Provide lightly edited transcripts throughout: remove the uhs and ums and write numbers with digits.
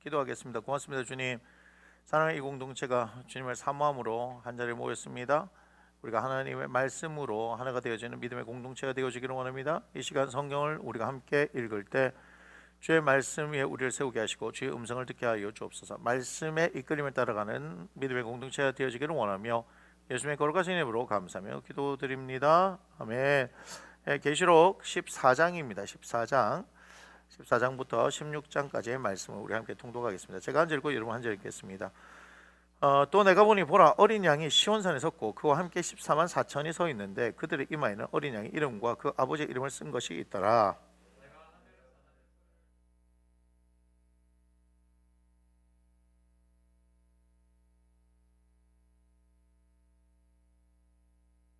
기도하겠습니다. 고맙습니다, 주님. 사랑의 이 공동체가 주님을 사모함으로 한자리에 모였습니다. 우리가 하나님의 말씀으로 하나가 되어지는 믿음의 공동체가 되어지기를 원합니다. 이 시간 성경을 우리가 함께 읽을 때 주의 말씀 위에 우리를 세우게 하시고 주의 음성을 듣게 하여 주옵소서. 말씀의 이끌림을 따라가는 믿음의 공동체가 되어지기를 원하며 예수님의 거룩하신 이름으로 감사하며 기도드립니다. 아멘. 계시록 14장입니다. 14장부터 16장까지의 말씀을 우리 함께 통독하겠습니다. 제가 한 절 읽고 여러분 한 절 읽겠습니다. 또 내가 보니 보라, 어린 양이 시온산에 섰고 그와 함께 14만 4천이 서 있는데 그들의 이마에는 어린 양의 이름과 그 아버지의 이름을 쓴 것이 있더라.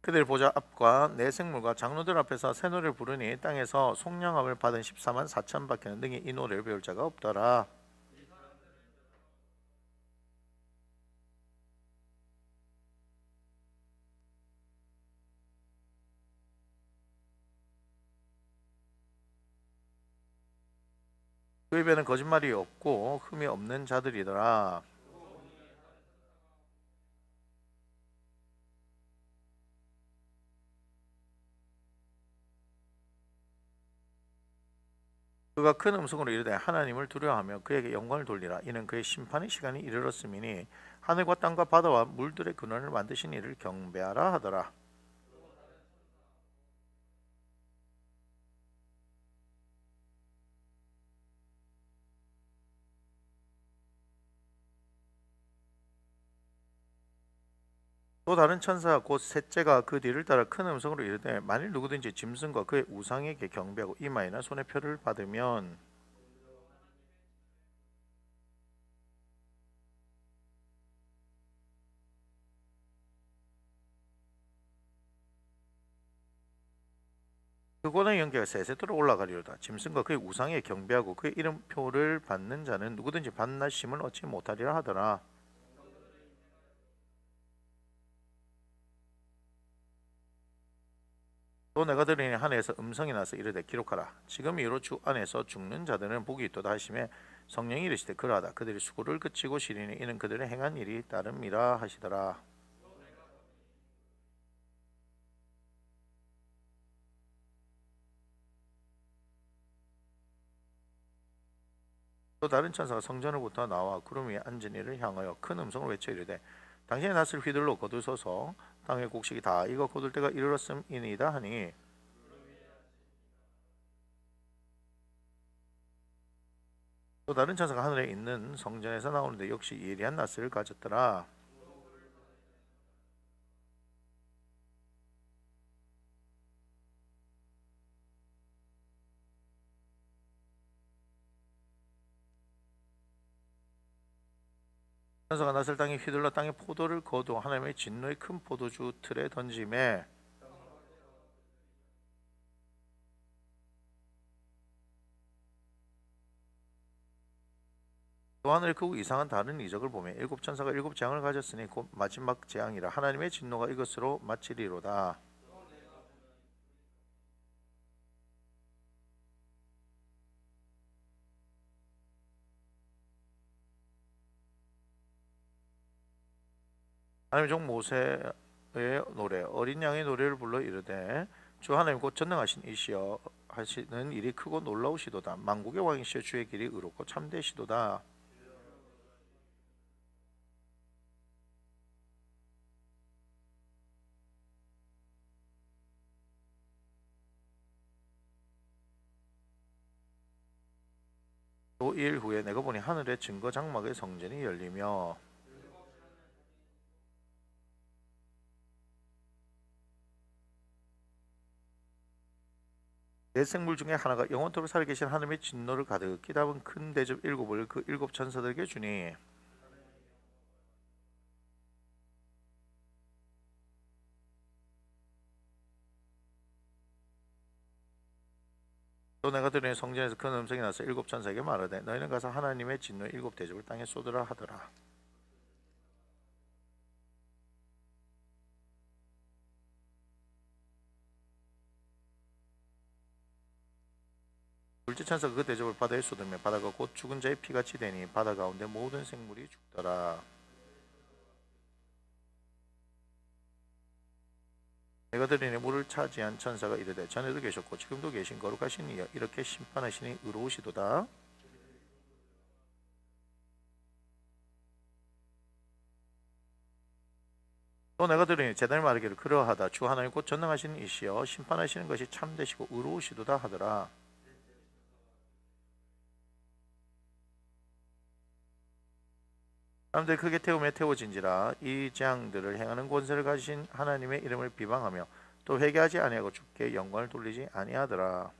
그들 보좌 앞과 내 생물과 장로들 앞에서 새 노래를 부르니 땅에서 속량함을 받은 14만 4천 밖에는 능히 이 노래를 배울 자가 없더라. 그 입에는 거짓말이 없고 흠이 없는 자들이더라. 그가 큰 음성으로 이르되 하나님을 두려워하며 그에게 영광을 돌리라. 이는 그의 심판의 시간이 이르렀음이니 하늘과 땅과 바다와 물들의 근원을 만드신 이를 경배하라 하더라. 또 다른 천사 곧 셋째가 그 뒤를 따라 큰 음성으로 이르되 만일 누구든지 짐승과 그의 우상에게 경배하고 이마에나 손에 표를 받으면 그고는 영계가 세세토록 올라가리로다. 짐승과 그의 우상에 경배하고 그의 이름표를 받는 자는 누구든지 반나심을 얻지 못하리라 하더라. 또 내가 들으니 하늘에서 음성이 나서 이르되 기록하라. 지금 이후로 주 안에서 죽는 자들은 복이 있도다 하시매 성령이 이르시되 그러하다. 그들이 수고를 그치고 시리니 이는 그들의 행한 일이 따름이라 하시더라. 또 다른 천사가 성전으로부터 나와 구름 위에 앉은 이를 향하여 큰 음성으로 외쳐 이르되 당신의 낫을 휘둘러 거두소서. 땅의 곡식이 다 익어 거둘 때가 이르렀음이니이다 하니 또 다른 천사가 하늘에 있는 성전에서 나오는데 역시 예리한 낫을 가졌더라. 천사가 낫을 땅에 휘둘러 땅에 포도를 거두 하나님의 진노의 큰 포도주 틀에 던짐에 또 하늘에 크고 이상한 다른 이적을 보며 일곱 천사가 일곱 재앙을 가졌으니 곧 마지막 재앙이라 하나님의 진노가 이것으로 마치리로다. 하나님의 종 모세의 노래 어린 양의 노래를 불러 이르되 주 하나님 곧 전능하신 이시여 하시는 일이 크고 놀라우시도다. 만국의 왕이시여 주의 길이 의롭고 참되시도다. 또 2일 후에 내가 보니 하늘의 증거 장막의 성전이 열리며 내 생물 중에 하나가 영원토록 살아계신 하나님의 진노를 가득히 담은 큰 대접 일곱을 그 일곱 천사들에게 주니 또 내가 들으니 성전에서 큰 음성이 나서 일곱 천사에게 말하되 너희는 가서 하나님의 진노의 일곱 대접을 땅에 쏟으라 하더라. 둘째 천사가 그 대접을 바다에 쏟으며 바다가 곧 죽은 자의 피같이 되니 바다 가운데 모든 생물이 죽더라. 내가 들으니 물을 차지한 천사가 이르되 전에도 계셨고 지금도 계신 거룩하신 이여 이렇게 심판하시니 의로우시도다. 또 내가 들으니 제단이 말하기를 그러하다 주 하나님 곧 전능하신 이시여 심판하시는 것이 참되시고 의로우시도다 하더라. 사람들이 크게 태우며 태워진지라 이 재앙들을 행하는 권세를 가지신 하나님의 이름을 비방하며 또 회개하지 아니하고 주께 영광을 돌리지 아니하더라.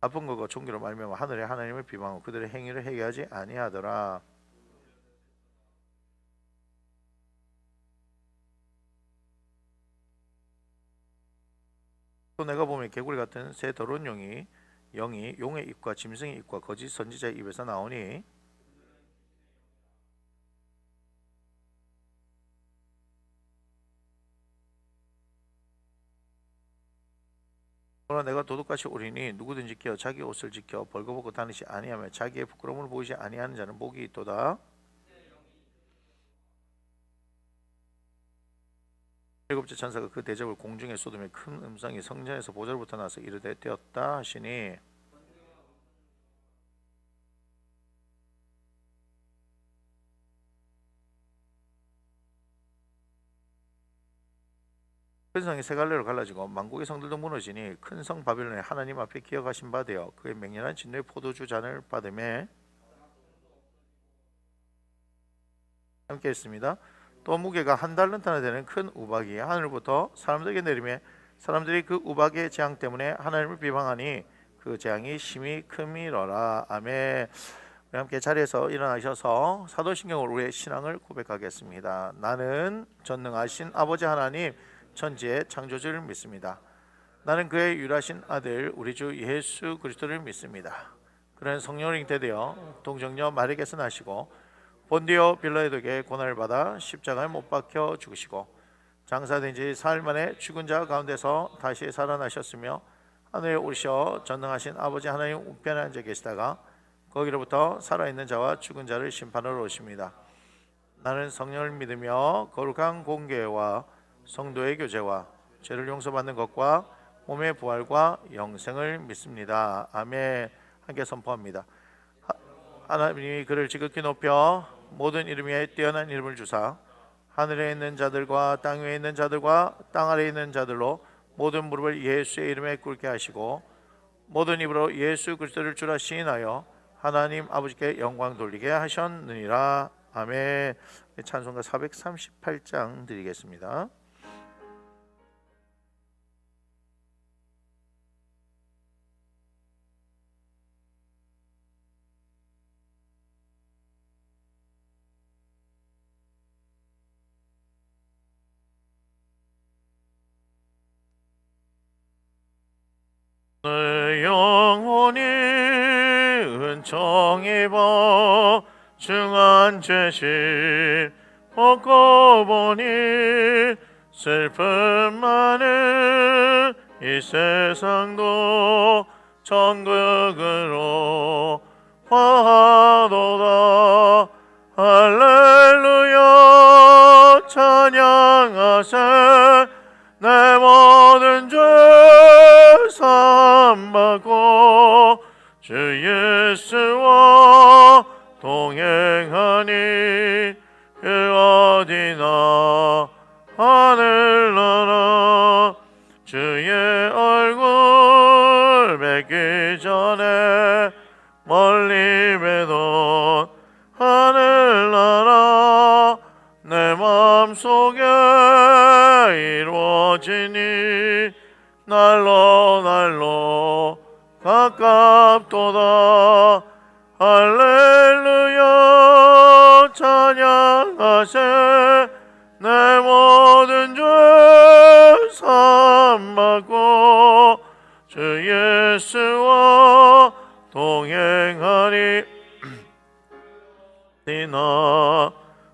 아픈 것과 종기로 말미암아 하늘의 하나님을 비방하고 그들의 행위를 회개하지 아니하더라. 또 내가 보면 개구리 같은 새 더러운 영이 용의 입과 짐승의 입과 거짓 선지자의 입에서 나오니 그러나 내가 도둑같이 오리니 누구든지 끼어 자기 옷을 지켜 벌거벗고 다니지 아니하며 자기의 부끄러움을 보이지 아니하는 자는 복이 있도다. 일곱째 천사가 그 대접을 공중에 쏟으며 큰 음성이 성전에서 보좌로부터 나서 이르되 되었다 하시니 큰 성이 세 갈래로 갈라지고 만국의 성들도 무너지니 큰 성 바빌론의 하나님 앞에 기억하신 바 되어 그의 맹렬한 진노의 포도주 잔을 받음에 함께 했습니다. 또 무게가 한 달란트나 되는 큰 우박이 하늘부터 사람들에게 내리며 사람들이 그 우박의 재앙 때문에 하나님을 비방하니 그 재앙이 심히 큼이러라. 아멘. 우리 함께 자리에서 일어나셔서 사도신경으로 우리의 신앙을 고백하겠습니다. 나는 전능하신 아버지 하나님 천지의 창조주를 믿습니다. 나는 그의 유일하신 아들 우리 주 예수 그리스도를 믿습니다. 그는 성령으로 잉태되어 동정녀 마리아에게서 나시고 본디오 빌라도에게 고난을 받아 십자가에 못 박혀 죽으시고 장사된 지 사흘 만에 죽은 자 가운데서 다시 살아나셨으며 하늘에 오르셔 전능하신 아버지 하나님 우편에 앉아 계시다가 거기로부터 살아있는 자와 죽은 자를 심판하러 오십니다. 나는 성령을 믿으며 거룩한 공교회와 성도의 교제와 죄를 용서받는 것과 몸의 부활과 영생을 믿습니다. 아멘. 함께 선포합니다. 하나님이 그를 지극히 높여 모든 이름 위에 뛰어난 이름을 주사 하늘에 있는 자들과 땅 위에 있는 자들과 땅 아래에 있는 자들로 모든 무릎을 예수의 이름에 꿇게 하시고 모든 입으로 예수 그리스도를 주라 시인하여 하나님 아버지께 영광 돌리게 하셨느니라. 아멘. 찬송가 438장 드리겠습니다. 내 영혼이 은총 입어 중한 죄심 벗고 보니 슬픔 많은 이 세상도 천국으로 화하도다. 할렐루야 찬양하세 내 모든 죄 사함받고 주 예수와 동행하니 그 어디나 하늘나라 주의 얼굴 뵙기 전에 멀리 뵈던 하늘나라 내 마음속에 이루어지니 날로 가깝도다. 할렐루야 찬양하세 내 모든 죄 사함받고 주 예수와 동행하니 나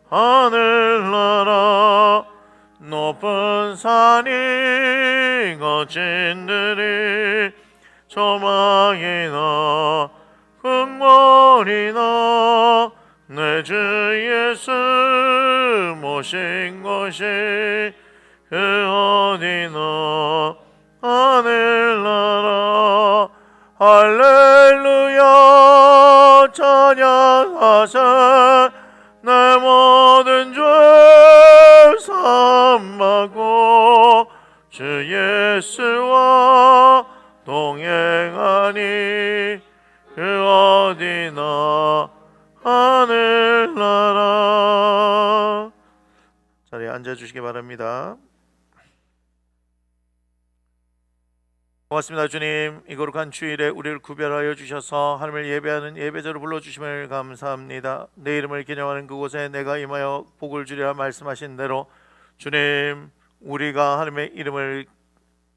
하늘나라 높은 산이 거친 들이 조망이나 흥몰이나 내 주 예수 모신 곳이 그 어디나 하늘나라 할렐루야 찬양하세 내 모든 죄 삼하고 주 예수와 동행하니 그 어디나 하늘나라. 자리에 앉아주시기 바랍니다. 고맙습니다. 주님, 이 거룩한 주일에 우리를 구별하여 주셔서 하나님을 예배하는 예배자로 불러주심을 감사합니다. 내 이름을 기념하는 그곳에 내가 임하여 복을 주리라 말씀하신 대로 주님, 우리가 하나님의 이름을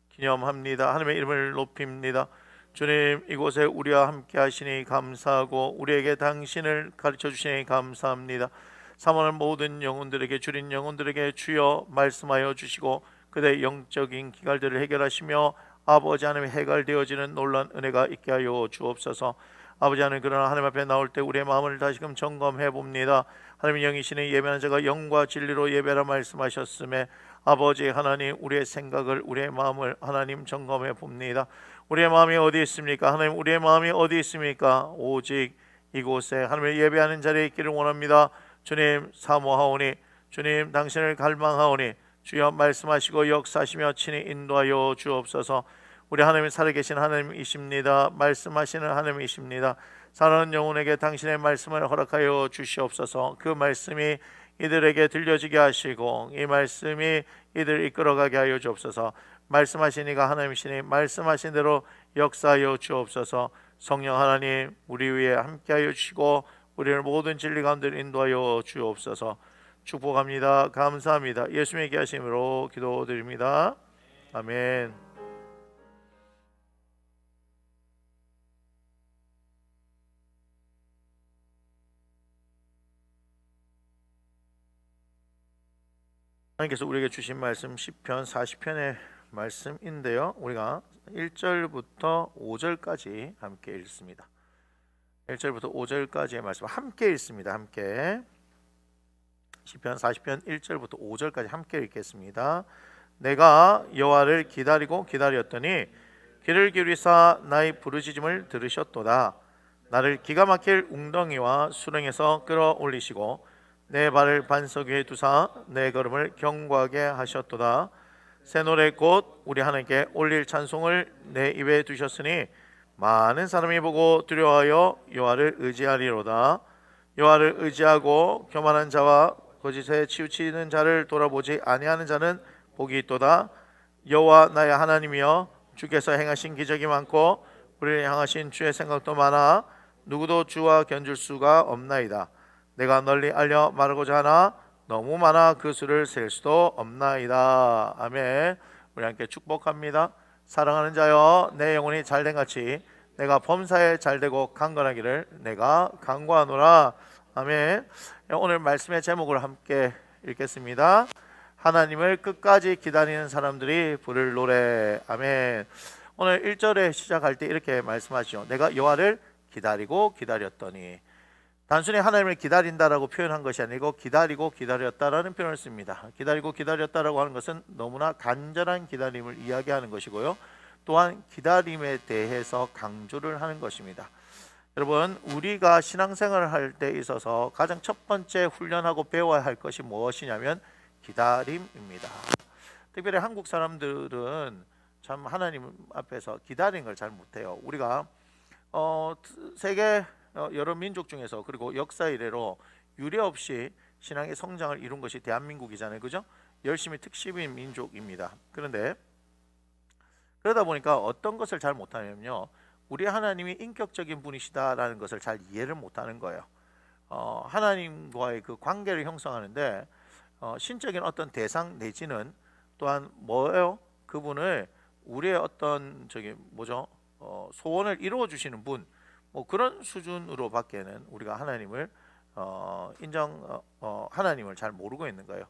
기념합니다. 하나님의 이름을 높입니다. 주님, 이곳에 우리와 함께 하시니 감사하고 우리에게 당신을 가르쳐 주시니 감사합니다. 사모하는 모든 영혼들에게, 주린 영혼들에게 주여 말씀하여 주시고 그들의 영적인 기갈들을 해결하시며 아버지 하나님 해갈되어지는 놀라운 은혜가 있게 하여 주옵소서. 아버지 하나님, 그러나 하나님 앞에 나올 때 우리의 마음을 다시금 점검해 봅니다. 하나님 영이시니 예배하는 자가 영과 진리로 예배라 말씀하셨음에 아버지 하나님, 우리의 생각을, 우리의 마음을 하나님 점검해 봅니다. 우리의 마음이 어디 있습니까? 하나님, 우리의 마음이 어디 있습니까? 오직 이곳에 하나님을 예배하는 자리에 있기를 원합니다. 주님, 사모하오니, 주님 당신을 갈망하오니 주여 말씀하시고 역사하시며 친히 인도하여 주옵소서. 우리 하나님이 살아계신 하나님이십니다. 말씀하시는 하나님이십니다. 사랑하는 영혼에게 당신의 말씀을 허락하여 주시옵소서. 그 말씀이 이들에게 들려지게 하시고 이 말씀이 이들을 이끌어가게 하여 주옵소서. 말씀하신 이가 하나님이시니 말씀하신 대로 역사하여 주옵소서. 성령 하나님, 우리 위에 함께하여 주시고 우리를 모든 진리 가운데 인도하여 주옵소서. 축복합니다. 감사합니다. 예수님의 귀하심으로 기도드립니다. 아멘. 하나님께서 우리에게 주신 말씀 시편 40편의 말씀인데요, 우리가 1절부터 5절까지 함께 읽습니다. 1절부터 5절까지의 말씀 함께 읽습니다. 함께 시편 40편 1절부터 5절까지 함께 읽겠습니다. 내가 여호와를 기다리고 기다렸더니 귀를 기울이사 나의 부르짖음을 들으셨도다. 나를 기가 막힐 웅덩이와 수렁에서 끌어올리시고 내 발을 반석 위에 두사 내 걸음을 견고하게 하셨도다. 새 노래 곧 우리 하나님께 올릴 찬송을 내 입에 두셨으니 많은 사람이 보고 두려워하여 여호와를 의지하리로다. 여호와를 의지하고 교만한 자와 거짓에 치우치는 자를 돌아보지 아니하는 자는 복이 있도다. 여호와 나의 하나님이여, 주께서 행하신 기적이 많고 우리를 향하신 주의 생각도 많아 누구도 주와 견줄 수가 없나이다. 내가 널리 알려 말하고자 하나 너무 많아 그 수를 셀 수도 없나이다. 아멘. 우리 함께 축복합니다. 사랑하는 자여, 내 영혼이 잘된 같이 내가 범사에 잘되고 강건하기를 내가 간구하노라. 아멘. 오늘 말씀의 제목을 함께 읽겠습니다. 하나님을 끝까지 기다리는 사람들이 부를 노래. 아멘. 오늘 1절에 시작할 때 이렇게 말씀하시죠. 내가 여호와를 기다리고 기다렸더니. 단순히 하나님을 기다린다라고 표현한 것이 아니고 기다리고 기다렸다라는 표현을 씁니다. 기다리고 기다렸다라고 하는 것은 너무나 간절한 기다림을 이야기하는 것이고요, 또한 기다림에 대해서 강조를 하는 것입니다. 여러분, 우리가 신앙생활을 할 때 있어서 가장 첫 번째 훈련하고 배워야 할 것이 무엇이냐면 기다림입니다. 특별히 한국 사람들은 참 하나님 앞에서 기다리는 걸 잘 못해요. 우리가 세계 여러 민족 중에서 그리고 역사 이래로 유례 없이 신앙의 성장을 이룬 것이 대한민국이잖아요, 그죠? 열심히 특십인 민족입니다. 그런데 그러다 보니까 어떤 것을 잘 못하냐면요, 우리 하나님이 인격적인 분이시다라는 것을 잘 이해를 못하는 거예요. 하나님과의 그 관계를 형성하는데 신적인 어떤 대상 내지는 또한 뭐예요? 그분을 우리의 어떤 소원을 이루어 주시는 분, 뭐 그런 수준으로 밖에는 우리가 하나님을 하나님을 잘 모르고 있는 거예요.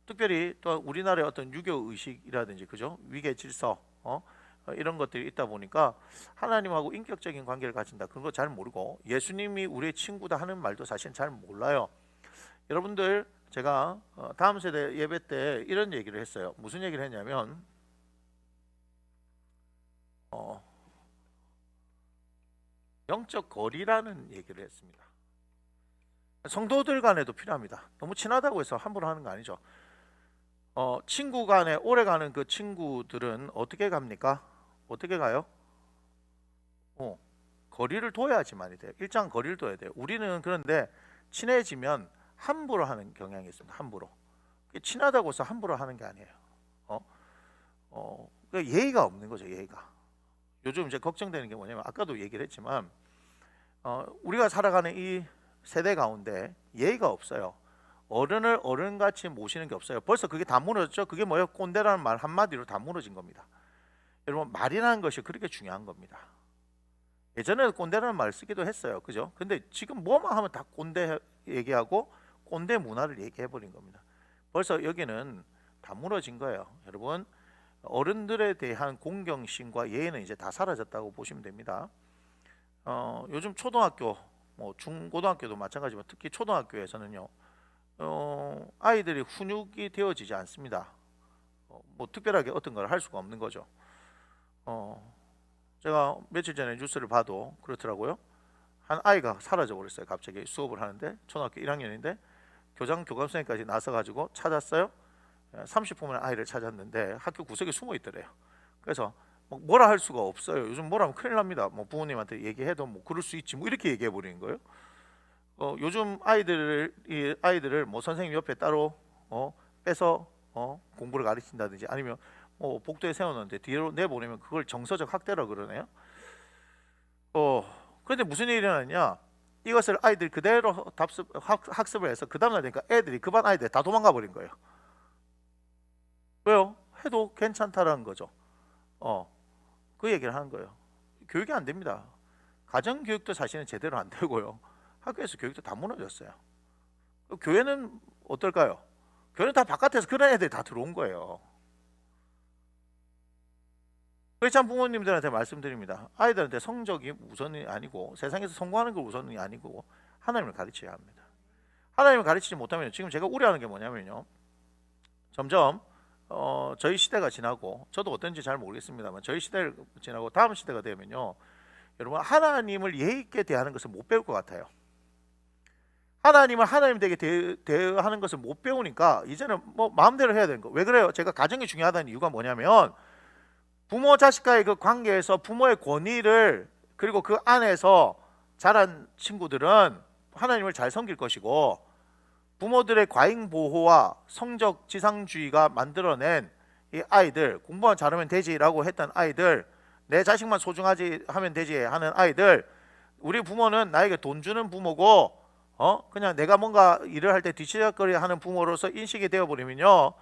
특별히 또 우리나라의 어떤 유교 의식이라든지 그죠? 위계 질서 이런 것들이 있다 보니까 하나님하고 인격적인 관계를 가진다 그런 거 잘 모르고 예수님이 우리의 친구다 하는 말도 사실 잘 몰라요. 여러분들 제가 다음 세대 예배 때 이런 얘기를 했어요. 무슨 얘기를 했냐면 영적 거리라는 얘기를 했습니다. 성도들 간에도 필요합니다. 너무 친하다고 해서 함부로 하는 거 아니죠. 친구 간에 오래 가는 그 친구들은 어떻게 갑니까? 어떻게 가요? 거리를 둬야지만이 돼요. 일정 거리를 둬야 돼요. 우리는 그런데 친해지면 함부로 하는 경향이 있습니다. 함부로. 친하다고 해서 함부로 하는 게 아니에요. 예의가 없는 거죠. 예의가. 요즘 이제 걱정되는 게 뭐냐면 아까도 얘기를 했지만 우리가 살아가는 이 세대 가운데 예의가 없어요. 어른을 어른같이 모시는 게 없어요. 벌써 그게 다 무너졌죠. 그게 뭐예요? 꼰대라는 말 한마디로 다 무너진 겁니다. 여러분 말이라는 것이 그렇게 중요한 겁니다. 예전에는 꼰대라는 말을 쓰기도 했어요. 그죠? 근데 지금 뭐만 하면 다 꼰대 얘기하고 꼰대 문화를 얘기해버린 겁니다. 벌써 여기는 다 무너진 거예요. 여러분 어른들에 대한 공경심과 예의는 이제 다 사라졌다고 보시면 됩니다. 요즘 초등학교, 뭐 중고등학교도 마찬가지지만 특히 초등학교에서는요, 아이들이 훈육이 되어지지 않습니다. 뭐 특별하게 어떤 걸 할 수가 없는 거죠. 제가 며칠 전에 뉴스를 봐도 그렇더라고요. 한 아이가 사라져 버렸어요. 갑자기 수업을 하는데 초등학교 1학년인데 교장 교감선생님까지 나서가지고 찾았어요. 30분 만에 아이를 찾았는데 학교 구석에 숨어 있더래요. 그래서 뭐라 할 수가 없어요. 요즘 뭐라 하면 큰일 납니다. 뭐 부모님한테 얘기해도 뭐 그럴 수 있지 뭐 이렇게 얘기해 버리는 거예요. 요즘 아이들을 뭐 선생님 옆에 따로 빼서 공부를 가르친다든지 아니면 복도에 세워놓는데 뒤로 내보내면 그걸 정서적 학대라 그러네요. 그런데 무슨 일이 일어났냐? 이것을 아이들 그대로 학습을 해서 그 다음날 되니까 애들이 그 반 아이들 다 도망가 버린 거예요. 왜요? 해도 괜찮다라는 거죠. 그 얘기를 하는 거예요. 교육이 안 됩니다. 가정 교육도 사실은 제대로 안 되고요. 학교에서 교육도 다 무너졌어요. 교회는 어떨까요? 교회는 다 바깥에서 그런 애들이 다 들어온 거예요. 그래서 참 부모님들한테 말씀드립니다. 아이들한테 성적이 우선이 아니고 세상에서 성공하는 걸 우선이 아니고 하나님을 가르쳐야 합니다. 하나님을 가르치지 못하면 지금 제가 우려하는 게 뭐냐면요. 점점 저희 시대가 지나고 저도 어떤지 잘 모르겠습니다만 저희 시대를 지나고 다음 시대가 되면요. 여러분 하나님을 예의 있게 대하는 것을 못 배울 것 같아요. 하나님을 하나님 되게 대하는 것을 못 배우니까 이제는 뭐 마음대로 해야 되는 거. 왜 그래요? 제가 가정이 중요하다는 이유가 뭐냐면 부모 자식과의 그 관계에서 부모의 권위를 그리고 그 안에서 자란 친구들은 하나님을 잘 섬길 것이고 부모들의 과잉 보호와 성적 지상주의가 만들어낸 이 아이들 공부만 잘하면 되지라고 했던 아이들 내 자식만 소중하지 하면 되지 하는 아이들 우리 부모는 나에게 돈 주는 부모고 그냥 내가 뭔가 일을 할 때 뒤치작거리 하는 부모로서 인식이 되어버리면요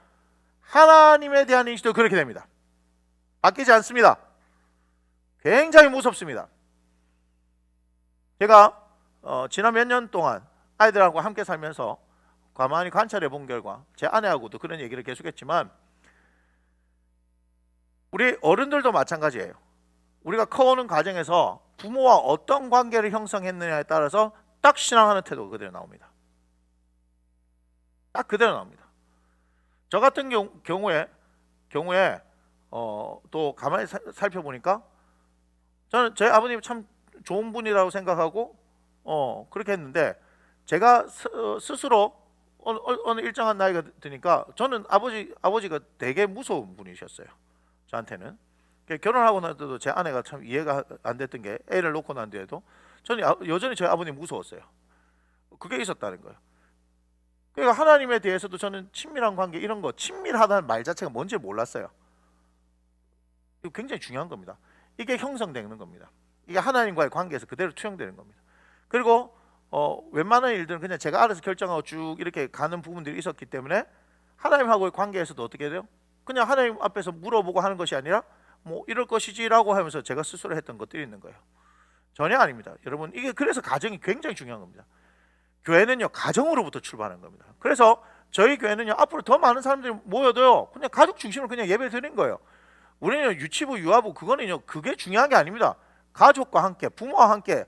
하나님에 대한 인식도 그렇게 됩니다. 바뀌지 않습니다. 굉장히 무섭습니다. 제가 지난 몇 년 동안 아이들하고 함께 살면서 가만히 관찰해 본 결과 제 아내하고도 그런 얘기를 계속했지만 우리 어른들도 마찬가지예요. 우리가 커오는 과정에서 부모와 어떤 관계를 형성했느냐에 따라서 딱 신앙하는 태도가 그대로 나옵니다. 딱 그대로 나옵니다. 저 같은 경우에 또 가만히 살펴보니까 저는 저희 아버님 참 좋은 분이라고 생각하고 그렇게 했는데 제가 스스로 어느 일정한 나이가 드니까 저는 아버지가 되게 무서운 분이셨어요. 저한테는 결혼하고 나서도 제 아내가 참 이해가 안 됐던 게 애를 놓고 난 뒤에도 저는 여전히 저희 아버님 무서웠어요. 그게 있었다는 거예요. 그러니까 하나님에 대해서도 저는 친밀한 관계 이런 거 친밀하다는 말 자체가 뭔지 몰랐어요. 이거 굉장히 중요한 겁니다. 이게 형성되는 겁니다. 이게 하나님과의 관계에서 그대로 투영되는 겁니다. 그리고 웬만한 일들은 그냥 제가 알아서 결정하고 쭉 이렇게 가는 부분들이 있었기 때문에 하나님하고의 관계에서도 어떻게 돼요? 그냥 하나님 앞에서 물어보고 하는 것이 아니라 뭐 이럴 것이지라고 하면서 제가 스스로 했던 것들이 있는 거예요. 전혀 아닙니다. 여러분 이게 그래서 가정이 굉장히 중요한 겁니다. 교회는요 가정으로부터 출발하는 겁니다. 그래서 저희 교회는요 앞으로 더 많은 사람들이 모여도요 그냥 가족 중심으로 그냥 예배 드린 거예요. 우리는 유치부 유아부 그거는요 그게 중요한 게 아닙니다. 가족과 함께 부모와 함께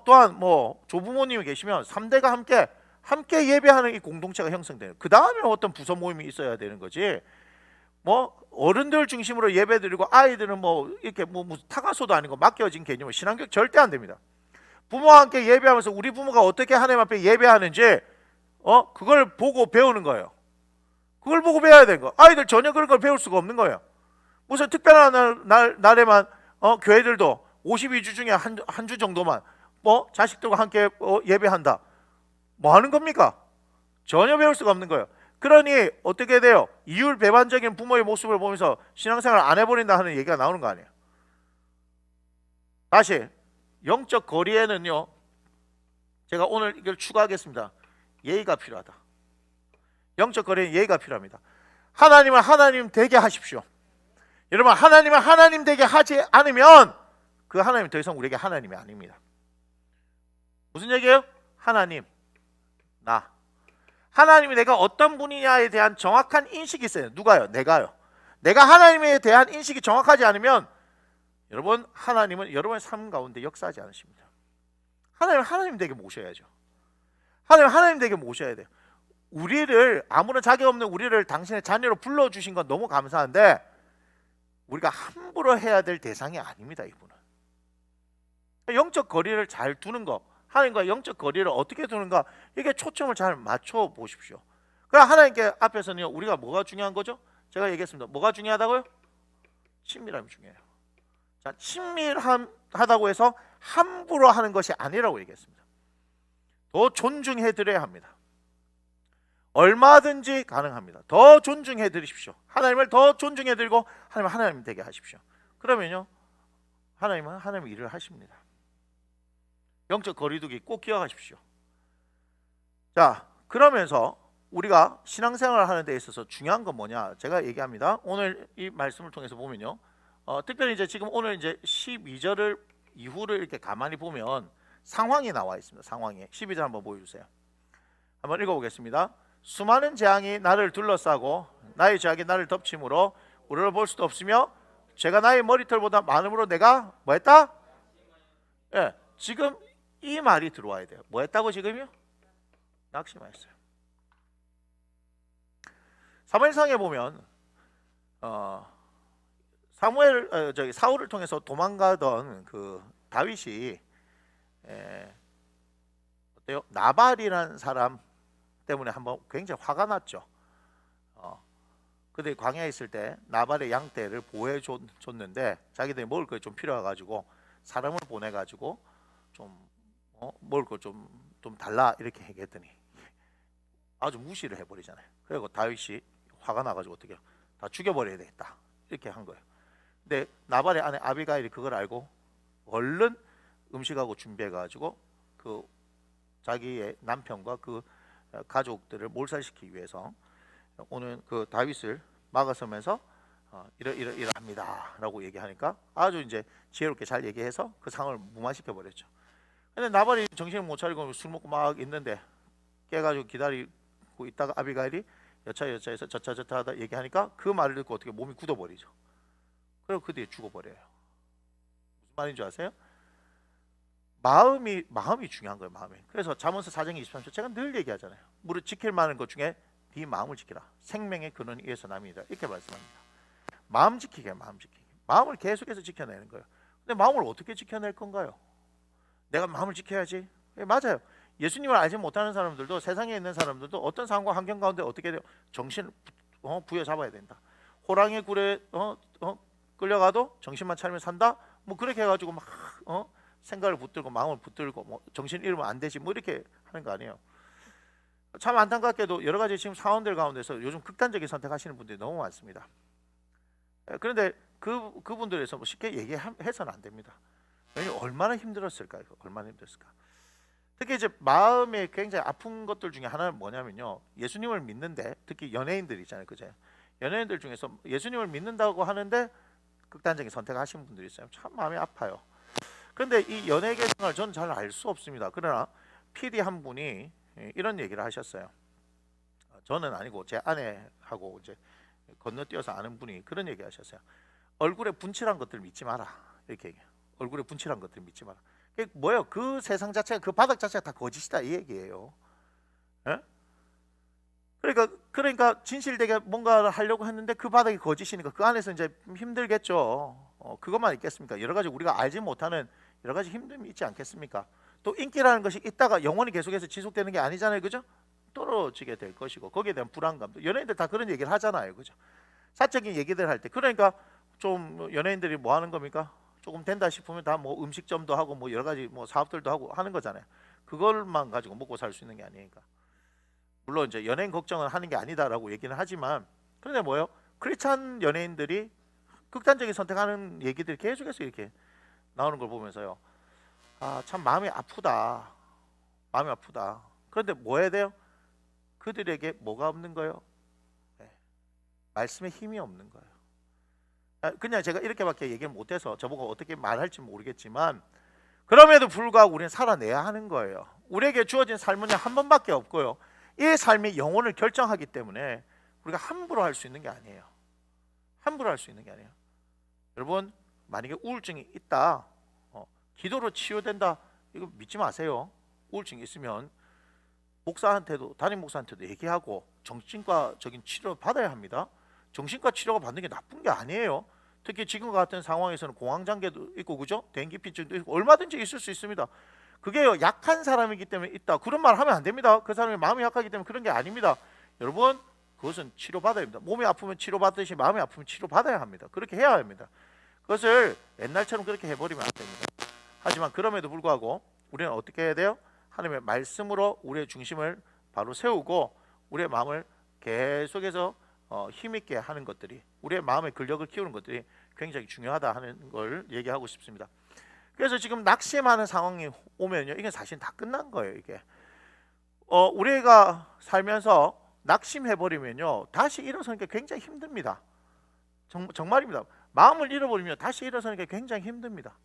또한 뭐 조부모님이 계시면 3대가 함께 예배하는 이 공동체가 형성돼요. 그 다음에 어떤 부서 모임이 있어야 되는 거지. 뭐 어른들 중심으로 예배드리고 아이들은 뭐 이렇게 뭐 무슨 타가소도 아니고 맡겨진 개념은 신앙교육 절대 안 됩니다. 부모와 함께 예배하면서 우리 부모가 어떻게 하나님 앞에 예배하는지 그걸 보고 배우는 거예요. 그걸 보고 배워야 되는 거. 아이들 전혀 그런 걸 배울 수가 없는 거예요. 무슨 특별한 날에만 교회들도 52주 중에 한 주 정도만 자식들과 함께 예배한다. 뭐 하는 겁니까? 전혀 배울 수가 없는 거예요. 그러니 어떻게 돼요? 이율배반적인 부모의 모습을 보면서 신앙생활 안 해버린다 하는 얘기가 나오는 거 아니에요. 다시 영적 거리에는요 제가 오늘 이걸 추가하겠습니다. 예의가 필요하다. 영적 거리에는 예의가 필요합니다. 하나님은 하나님 되게 하십시오. 여러분 하나님은 하나님 되게 하지 않으면 그 하나님은 더 이상 우리에게 하나님이 아닙니다. 무슨 얘기예요? 하나님 나 하나님이 내가 어떤 분이냐에 대한 정확한 인식이 있어요. 누가요? 내가요. 내가 하나님에 대한 인식이 정확하지 않으면 여러분 하나님은 여러분의 삶 가운데 역사하지 않으십니다. 하나님 되게 모셔야죠. 하나님 되게 모셔야 돼요. 우리를 아무런 자격 없는 우리를 당신의 자녀로 불러주신 건 너무 감사한데 우리가 함부로 해야 될 대상이 아닙니다. 이분은 영적 거리를 잘 두는 거, 하나님과 영적 거리를 어떻게 두는가 이게 초점을 잘 맞춰 보십시오. 그럼 하나님께 앞에서는 우리가 뭐가 중요한 거죠? 제가 얘기했습니다. 뭐가 중요하다고요? 친밀함이 중요해요. 자, 친밀하다고 해서 함부로 하는 것이 아니라고 얘기했습니다. 더 존중해 드려야 합니다. 얼마든지 가능합니다. 더 존중해 드리십시오. 하나님을 더 존중해 드리고 하나님 되게 하십시오. 그러면요 하나님은 하나님의 일을 하십니다. 영적 거리두기 꼭 기억하십시오. 자, 그러면서 우리가 신앙생활을 하는 데 있어서 중요한 건 뭐냐? 제가 얘기합니다. 오늘 이 말씀을 통해서 보면요. 특별히 이제 지금 오늘 이제 12절을 이후를 이렇게 가만히 보면 상황이 나와 있습니다. 상황이 12절 한번 보여주세요. 한번 읽어보겠습니다. 수많은 재앙이 나를 둘러싸고 나의 죄악이 나를 덮침으로 우러러 볼 수도 없으며 죄가 나의 머리털보다 많음으로 내가 뭐 했다? 예, 지금 이 말이 들어와야 돼요. 뭐 했다고 지금요? 낙심했어요. 사무엘상에 보면 사울을 통해서 도망가던 그 다윗이 어때요? 나발이라는 사람 때문에 한번 굉장히 화가 났죠. 그들이 광야에 있을 때 나발의 양떼를 보호해 줬는데 자기들이 먹을 거 좀 필요해가지고 사람을 보내가지고 좀 먹을 거 좀 달라 이렇게 얘기했더니 아주 무시를 해버리잖아요. 그리고 다윗이 화가 나가지고 어떻게 다 죽여버려야 되겠다 이렇게 한 거예요. 근데 나발의 아내 아비가일이 그걸 알고 얼른 음식하고 준비해가지고 그 자기의 남편과 그 가족들을 몰살시키기 위해서 오늘 그 다윗을 막아서면서 이러합니다 라고 얘기하니까 아주 이제 지혜롭게 잘 얘기해서 그 상을 무마시켜 버렸죠. 근데 나발이 정신을 못 차리고 술 먹고 막 있는데 깨가지고 기다리고 있다가 아비가일이 여차여차해서 저차 하다 얘기하니까 그 말을 듣고 어떻게 몸이 굳어버리죠. 그리고 그 뒤에 죽어버려요. 무슨 말인 줄 아세요? 마음이 중요한 거예요. 마음이. 그래서 잠언서 4장 23절 제가 늘 얘기하잖아요. 무릇 지킬 만한 것 중에 네 마음을 지키라. 생명의 근원이 이에서 남이다. 이렇게 말씀합니다. 마음 지키게. 마음을 계속해서 지켜내는 거예요. 근데 마음을 어떻게 지켜낼 건가요? 내가 마음을 지켜야지. 맞아요. 예수님을 알지 못하는 사람들도 세상에 있는 사람들도 어떤 상황과 환경 가운데 어떻게 돼요? 정신을 부여잡아야 된다. 호랑이 굴에 끌려가도 정신만 차리면 산다. 뭐 그렇게 해가지고 막 생각을 붙들고 마음을 붙들고 뭐 정신 잃으면 안 되지 뭐 이렇게 하는 거 아니에요. 참 안타깝게도 여러 가지 지금 사원들 가운데서 요즘 극단적인 선택하시는 분들이 너무 많습니다. 그런데 그분들에서 뭐 쉽게 얘기해서는 안 됩니다. 왜냐면 얼마나 힘들었을까요? 얼마나 힘들었을까? 특히 이제 마음에 굉장히 아픈 것들 중에 하나는 뭐냐면요. 예수님을 믿는데 특히 연예인들 있잖아요. 그죠? 연예인들 중에서 예수님을 믿는다고 하는데 극단적인 선택하시는 분들이 있어요. 참 마음이 아파요. 그런데 이 연예계 생활 저는 잘 알 수 없습니다. 그러나 PD 한 분이 이런 얘기를 하셨어요. 저는 아니고 제 아내하고 이제 건너뛰어서 아는 분이 그런 얘기 하셨어요. 얼굴에 분칠한 것들 믿지 마라. 이렇게 얘기해요. 얼굴에 분칠한 것들 믿지 마라. 그게 뭐예요? 그 세상 자체가, 그 바닥 자체가 다 거짓이다 이 얘기예요. 예? 그러니까 진실되게 뭔가를 하려고 했는데 그 바닥이 거짓이니까 그 안에서 이제 힘들겠죠. 그것만 있겠습니까? 여러 가지 우리가 알지 못하는 여러 가지 힘듦이 있지 않겠습니까? 또 인기라는 것이 있다가 영원히 계속해서 지속되는 게 아니잖아요, 그죠? 떨어지게 될 것이고 거기에 대한 불안감도, 연예인들 다 그런 얘기를 하잖아요, 그죠? 사적인 얘기들 할 때. 그러니까 좀 연예인들이 뭐 하는 겁니까? 조금 된다 싶으면 다 뭐 음식점도 하고 뭐 여러 가지 뭐 사업들도 하고 하는 거잖아요. 그걸만 가지고 먹고 살 수 있는 게 아니니까. 물론 이제 연예인 걱정을 하는 게 아니다라고 얘기는 하지만, 그런데 뭐예요? 크리스찬 연예인들이 극단적인 선택하는 얘기들이 계속해서 이렇게 나오는 걸 보면서요, 아, 참 마음이 아프다. 마음이 아프다. 그런데 뭐 해야 돼요? 그들에게 뭐가 없는 거예요? 네. 말씀의 힘이 없는 거예요. 그냥 제가 이렇게밖에 얘기를 못해서 저보고 어떻게 말할지 모르겠지만, 그럼에도 불구하고 우리는 살아내야 하는 거예요. 우리에게 주어진 삶은 한 번밖에 없고요, 이 삶이 영혼을 결정하기 때문에 우리가 함부로 할 수 있는 게 아니에요. 함부로 할 수 있는 게 아니에요. 여러분, 만약에 우울증이 있다, 기도로 치유된다, 이거 믿지 마세요. 우울증이 있으면 목사한테도, 담임 목사한테도 얘기하고 정신과적인 치료 받아야 합니다. 정신과 치료가 받는 게 나쁜 게 아니에요. 특히 지금 같은 상황에서는 공황장애도 있고, 그죠? 대인기피증도 있고, 얼마든지 있을 수 있습니다. 그게요, 약한 사람이기 때문에 있다, 그런 말 하면 안 됩니다. 그 사람이 마음이 약하기 때문에 그런 게 아닙니다. 여러분, 그것은 치료받아야 합니다. 몸이 아프면 치료받듯이 마음이 아프면 치료받아야 합니다. 그렇게 해야 합니다. 그것을 옛날처럼 그렇게 해버리면 안 됩니다. 하지만 그럼에도 불구하고 우리는 어떻게 해야 돼요? 하나님의 말씀으로 우리의 중심을 바로 세우고 우리의 마음을 계속해서 힘있게 하는 것들이, 우리의 마음의 근력을 키우는 것들이 굉장히 중요하다 하는 걸 얘기하고 싶습니다. 그래서 지금 낙심하는 상황이 오면요, 이게 사실 다 끝난 거예요. 이게 우리가 살면서 낙심해버리면요, 다시 일어서는 게 굉장히 힘듭니다. 정말입니다. 마음을 잃어버리면 다시 일어서는 게 굉장히 힘듭니다.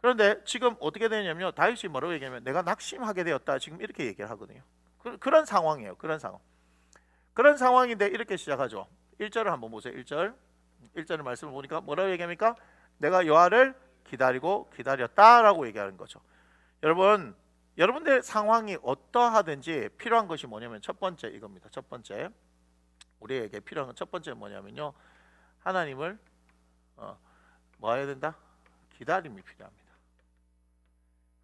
그런데 지금 어떻게 되냐면요, 다윗이 뭐라고 얘기하면 내가 낙심하게 되었다, 지금 이렇게 얘기를 하거든요. 그런 상황이에요. 그런 상황. 그런 상황인데 이렇게 시작하죠. 1절을 한번 보세요. 1절의 말씀을 보니까 뭐라고 얘기합니까? 내가 여호와를 기다리고 기다렸다라고 얘기하는 거죠. 여러분, 여러분들 상황이 어떠하든지 필요한 것이 뭐냐면 첫 번째 이겁니다. 첫 번째, 우리에게 필요한 첫 번째 뭐냐면요, 하나님을 뭐 해야 된다? 기다림이 필요합니다.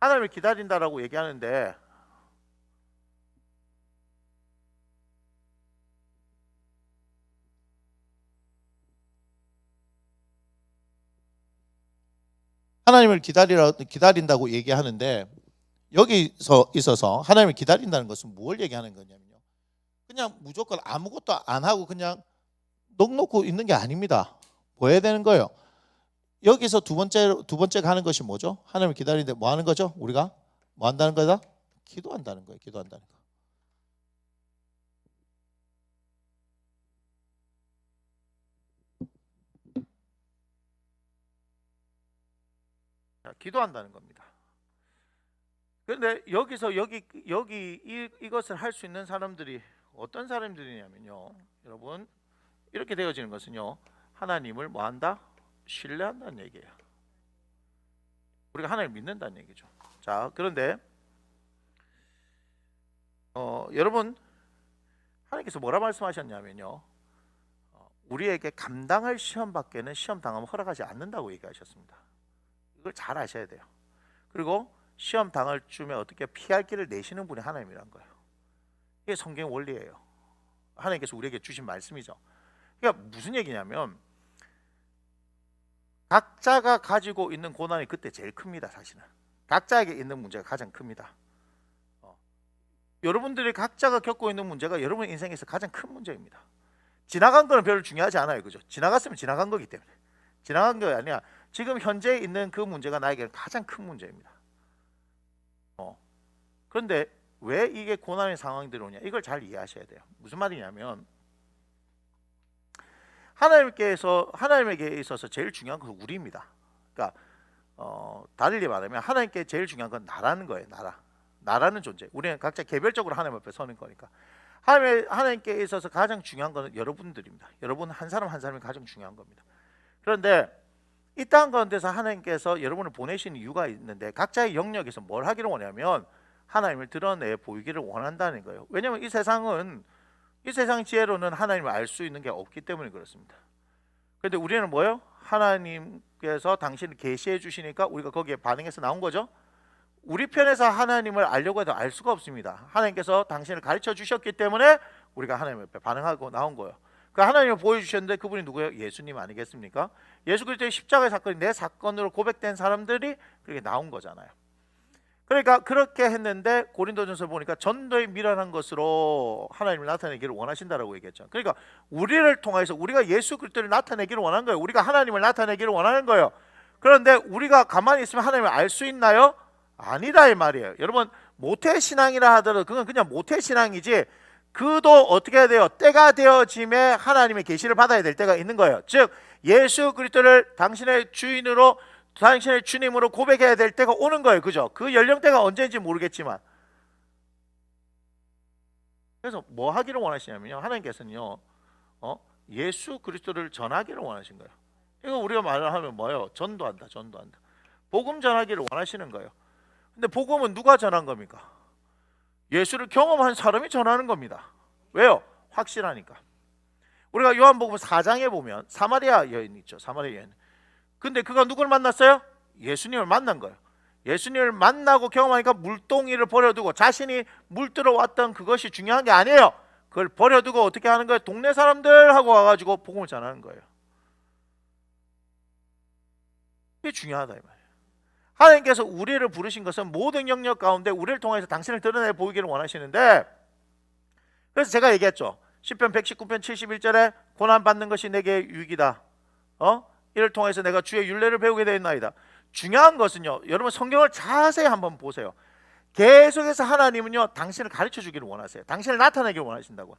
하나님을 기다린다라고 얘기하는데, 하나님을 기다린다고 얘기하는데, 여기서 있어서 하나님을 기다린다는 것은 뭘 얘기하는 거냐면요, 그냥 무조건 아무것도 안 하고 그냥 넋놓고 있는 게 아닙니다. 뭐 해야 되는 거예요? 여기서 두 번째가 하는 것이 뭐죠? 하나님을 기다리는데 뭐 하는 거죠? 우리가 뭐 한다는 거다? 기도한다는 거예요. 기도한다는 거. 기도한다는 겁니다. 그런데 여기서 이것을 할 수 있는 사람들이 어떤 사람들이냐면요, 여러분, 이렇게 되어지는 것은요, 하나님을 뭐 한다? 신뢰한다는 얘기예요. 우리가 하나님을 믿는다는 얘기죠. 자, 그런데 여러분, 하나님께서 뭐라 말씀하셨냐면요, 우리에게 감당할 시험밖에는 시험 당하면 허락하지 않는다고 얘기하셨습니다. 이걸 잘 아셔야 돼요. 그리고 시험 당할 쯤에 어떻게 피할 길을 내시는 분이 하나님이란 거예요. 이게 성경 원리예요. 하나님께서 우리에게 주신 말씀이죠. 그러니까 무슨 얘기냐면, 각자가 가지고 있는 고난이 그때 제일 큽니다. 사실은 각자에게 있는 문제가 가장 큽니다. 여러분들이 각자가 겪고 있는 문제가 여러분 인생에서 가장 큰 문제입니다. 지나간 거는 별로 중요하지 않아요, 그죠? 지나갔으면 지나간 거기 때문에. 지나간 게 아니라 지금 현재 있는 그 문제가 나에게는 가장 큰 문제입니다. 그런데 왜 이게 고난의 상황이 들어오냐, 이걸 잘 이해하셔야 돼요. 무슨 말이냐면, 하나님에게 있어서 제일 중요한 것은 우리입니다. 그러니까 달리 말하면 하나님께 제일 중요한 건 나라는 거예요. 나라는 존재. 우리는 각자 개별적으로 하나님 앞에 서는 거니까. 하나님께 있어서 가장 중요한 것은 여러분들입니다. 여러분 한 사람 한 사람이 가장 중요한 겁니다. 그런데 이 땅 가운데서 하나님께서 여러분을 보내신 이유가 있는데 각자의 영역에서 뭘 하기를 원하면 하나님을 드러내 보이기를 원한다는 거예요. 왜냐하면 이 세상 지혜로는 하나님을 알 수 있는 게 없기 때문에 그렇습니다. 그런데 우리는 뭐예요? 하나님께서 당신을 계시해 주시니까 우리가 거기에 반응해서 나온 거죠. 우리 편에서 하나님을 알려고 해도 알 수가 없습니다. 하나님께서 당신을 가르쳐 주셨기 때문에 우리가 하나님 앞에 반응하고 나온 거예요. 그 하나님을 보여주셨는데 그분이 누구예요? 예수님 아니겠습니까? 예수 그리스도의 십자가의 사건이 내 사건으로 고백된 사람들이 그렇게 나온 거잖아요. 그러니까 그렇게 했는데 고린도전서 보니까 전도에 미련한 것으로 하나님을 나타내기를 원하신다라고 얘기했죠. 그러니까 우리를 통해서 우리가 예수 그리스도를 나타내기를 원하는 거예요. 우리가 하나님을 나타내기를 원하는 거예요. 그런데 우리가 가만히 있으면 하나님을 알 수 있나요? 아니다 이 말이에요. 여러분 모태신앙이라 하더라도 그건 그냥 모태신앙이지 그도 어떻게 해야 돼요? 때가 되어짐에 하나님의 계시를 받아야 될 때가 있는 거예요. 즉 예수 그리스도를 당신의 주인으로 당신의 주님으로 고백해야 될 때가 오는 거예요. 그죠? 그 연령대가 언제인지 모르겠지만 그래서 뭐 하기를 원하시냐면요 하나님께서는요 예수 그리스도를 전하기를 원하신 거예요. 이거 우리가 말을 하면 뭐예요? 전도한다. 복음 전하기를 원하시는 거예요. 근데 복음은 누가 전한 겁니까? 예수를 경험한 사람이 전하는 겁니다. 왜요? 확실하니까. 우리가 요한복음 4장에 보면 사마리아 여인 있죠. 사마리아 여인. 근데 그가 누구를 만났어요? 예수님을 만난 거예요. 예수님을 만나고 경험하니까 물동이를 버려두고 자신이 물들어 왔던 그것이 중요한 게 아니에요. 그걸 버려두고 어떻게 하는 거예요? 동네 사람들하고 와가지고 복음을 전하는 거예요. 이게 중요하다 이 말이에요. 하나님께서 우리를 부르신 것은 모든 영역 가운데 우리를 통해서 당신을 드러내 보이기를 원하시는데 그래서 제가 얘기했죠. 시편 119편 71절에 고난받는 것이 내게 유익이다. 이를 통해서 내가 주의 율례를 배우게 되었나이다. 중요한 것은요. 여러분 성경을 자세히 한번 보세요. 계속해서 하나님은요. 당신을 가르쳐 주기를 원하세요. 당신을 나타내기를 원하신다고.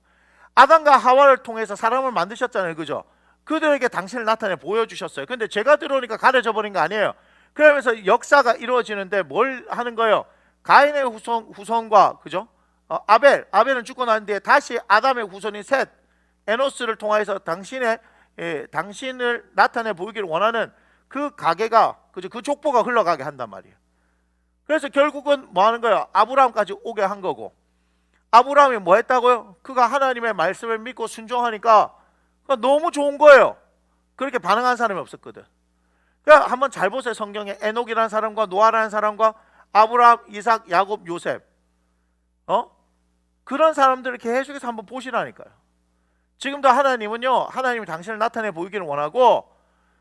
아담과 하와를 통해서 사람을 만드셨잖아요. 그죠? 그들에게 당신을 나타내 보여주셨어요. 근데 제가 들어오니까 가려져 버린 거 아니에요. 그러면서 역사가 이루어지는데 뭘 하는 거예요? 가인의 후손과 그죠? 아벨은 죽고 난 뒤에 다시 아담의 후손인 셋 에노스를 통해서 당신을 나타내 보이기를 원하는 그 가계가 그죠? 그 족보가 흘러가게 한단 말이에요. 그래서 결국은 뭐 하는 거예요? 아브라함까지 오게 한 거고 아브라함이 뭐 했다고요? 그가 하나님의 말씀을 믿고 순종하니까 너무 좋은 거예요. 그렇게 반응한 사람이 없었거든. 그러니까 한번 잘 보세요. 성경에 에녹이라는 사람과 노아라는 사람과 아브라함, 이삭, 야곱, 요셉 그런 사람들을 계속해서 한번 보시라니까요. 지금도 하나님은요 하나님이 당신을 나타내 보이기를 원하고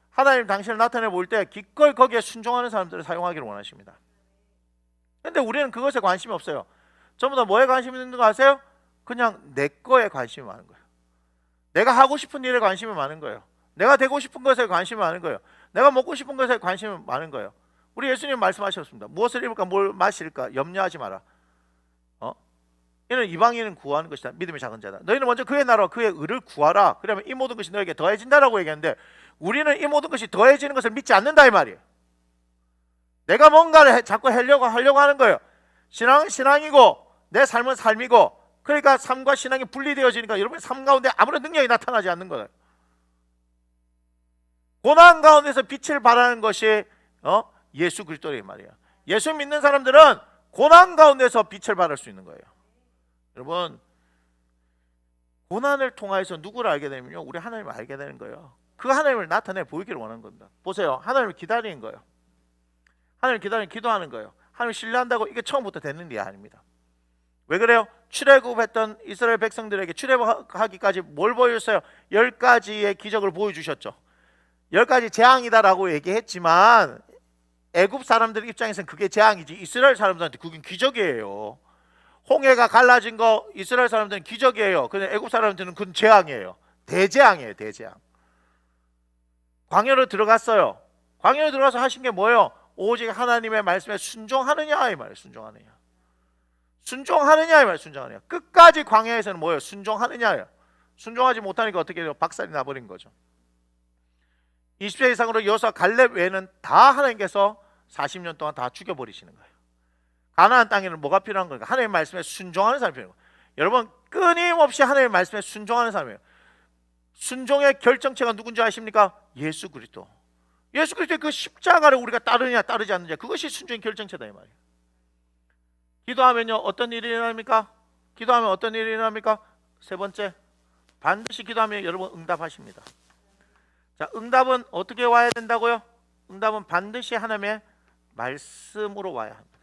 하나님 당신을 나타내 보일 때 기꺼이 거기에 순종하는 사람들을 사용하기를 원하십니다. 그런데 우리는 그것에 관심이 없어요. 전부 다 뭐에 관심이 있는 거 아세요? 그냥 내 거에 관심이 많은 거예요. 내가 하고 싶은 일에 관심이 많은 거예요. 내가 되고 싶은 것에 관심이 많은 거예요. 내가 먹고 싶은 것에 관심이 많은 거예요. 우리 예수님 말씀하셨습니다. 무엇을 입을까 뭘 마실까 염려하지 마라. 이는 이방인은 구하는 것이다. 믿음이 작은 자다. 너희는 먼저 그의 나라와 그의 의를 구하라. 그러면 이 모든 것이 너에게 더해진다라고 얘기하는데 우리는 이 모든 것이 더해지는 것을 믿지 않는다 이 말이에요. 내가 뭔가를 자꾸 하려고 하는 거예요. 신앙은 신앙이고 내 삶은 삶이고 그러니까 삶과 신앙이 분리되어지니까 여러분의 삶 가운데 아무런 능력이 나타나지 않는 거예요. 고난 가운데서 빛을 발하는 것이 예수 그리스도의 말이에요. 예수 믿는 사람들은 고난 가운데서 빛을 발할 수 있는 거예요. 여러분 고난을 통해서 누구를 알게 되면요 우리 하나님을 알게 되는 거예요. 그 하나님을 나타내 보이기를 원하는 겁니다. 보세요. 하나님을 기다리는 거예요. 하나님을 기다리는 기도하는 거예요. 하나님을 신뢰한다고 이게 처음부터 되는 게 아닙니다. 왜 그래요? 출애굽했던 이스라엘 백성들에게 출애굽하기까지 뭘 보여줬어요? 10가지의 기적을 보여주셨죠. 10가지 재앙이다라고 얘기했지만 애굽 사람들 입장에서는 그게 재앙이지 이스라엘 사람들한테 그게 기적이에요. 홍해가 갈라진 거 이스라엘 사람들은 기적이에요. 근데 애굽 사람들은 그건 재앙이에요. 대재앙이에요. 대재앙. 광야로 들어갔어요. 광야로 들어가서 하신 게 뭐예요? 오직 하나님의 말씀에 순종하느냐 이 말이에요. 순종하느냐 이 말이에요. 순종하느냐. 끝까지 광야에서는 뭐예요? 순종하느냐예요. 순종하지 못하니까 어떻게 돼요? 박살이 나버린 거죠. 20세 이상으로 여호수아 갈렙 외에는 다 하나님께서 40년 동안 다 죽여버리시는 거예요. 가나안 땅에는 뭐가 필요한 겁니까? 하나님의 말씀에 순종하는 사람이 필요한 거예요. 여러분, 끊임없이 하나님의 말씀에 순종하는 사람이에요. 순종의 결정체가 누군지 아십니까? 예수 그리스도. 예수 그리스도의 그 십자가를 우리가 따르느냐 따르지 않느냐, 그것이 순종의 결정체다 이 말이에요. 기도하면요 어떤 일이 일어납니까? 기도하면 어떤 일이 일어납니까? 세 번째, 반드시 기도하면 여러분 응답하십니다. 자, 응답은 어떻게 와야 된다고요? 응답은 반드시 하나님의 말씀으로 와야 합니다.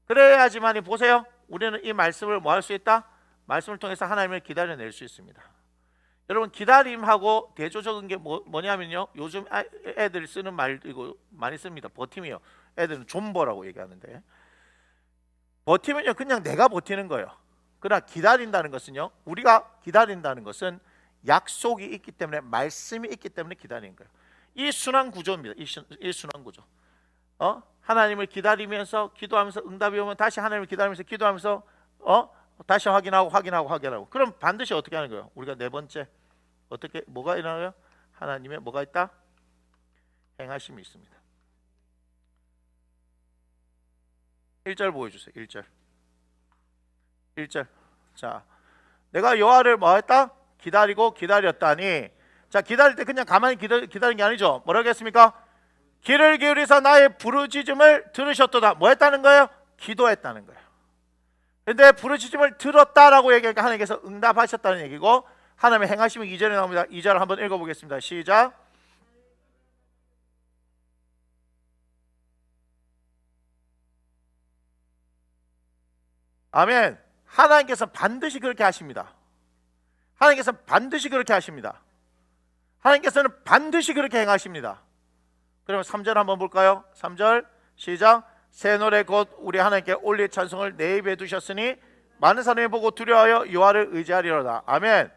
그래야지만이, 보세요, 우리는 이 말씀을 뭐 할 수 있다? 말씀을 통해서 하나님을 기다려낼 수 있습니다. 여러분, 기다림하고 대조적인 게 뭐냐면요, 요즘 애들 쓰는 말 이거 많이 씁니다. 버팀이요. 애들은 존버라고 얘기하는데, 버티면요 그냥 내가 버티는 거예요. 그러나 기다린다는 것은요, 우리가 기다린다는 것은 약속이 있기 때문에, 말씀이 있기 때문에 기다리는 거예요. 이 순환 구조입니다. 이 순환 구조. 하나님을 기다리면서 기도하면서 응답이 오면 다시 하나님을 기다리면서 기도하면서 다시 확인하고 그럼 반드시 어떻게 하는 거예요? 우리가 네 번째, 어떻게 뭐가 일어나요? 하나님의 뭐가 있다? 행하심이 있습니다. 1절 보여주세요. 1절. 자, 내가 여호와를 뭐 했다? 기다리고 기다렸다니. 자, 기다릴 때 그냥 가만히 기다린 게 아니죠. 뭐라고 했습니까? 귀를 기울이서 나의 부르짖음을 들으셨도다. 뭐 했다는 거예요? 기도했다는 거예요. 근데 부르짖음을 들었다라고 얘기하니까 하나님께서 응답하셨다는 얘기고, 하나님의 행하심이 2절에 나옵니다. 2절 한번 읽어보겠습니다. 시작. 아멘. 하나님께서 반드시 그렇게 하십니다. 하나님께서 반드시 그렇게 하십니다. 하나님께서는 반드시 그렇게 행하십니다. 그러면 3절 한번 볼까요? 3절 시작. 새 노래 곧 우리 하나님께 올릴 찬송을 내 입에 두셨으니 많은 사람이 보고 두려워하여 여호와를 의지하리로다. 아멘.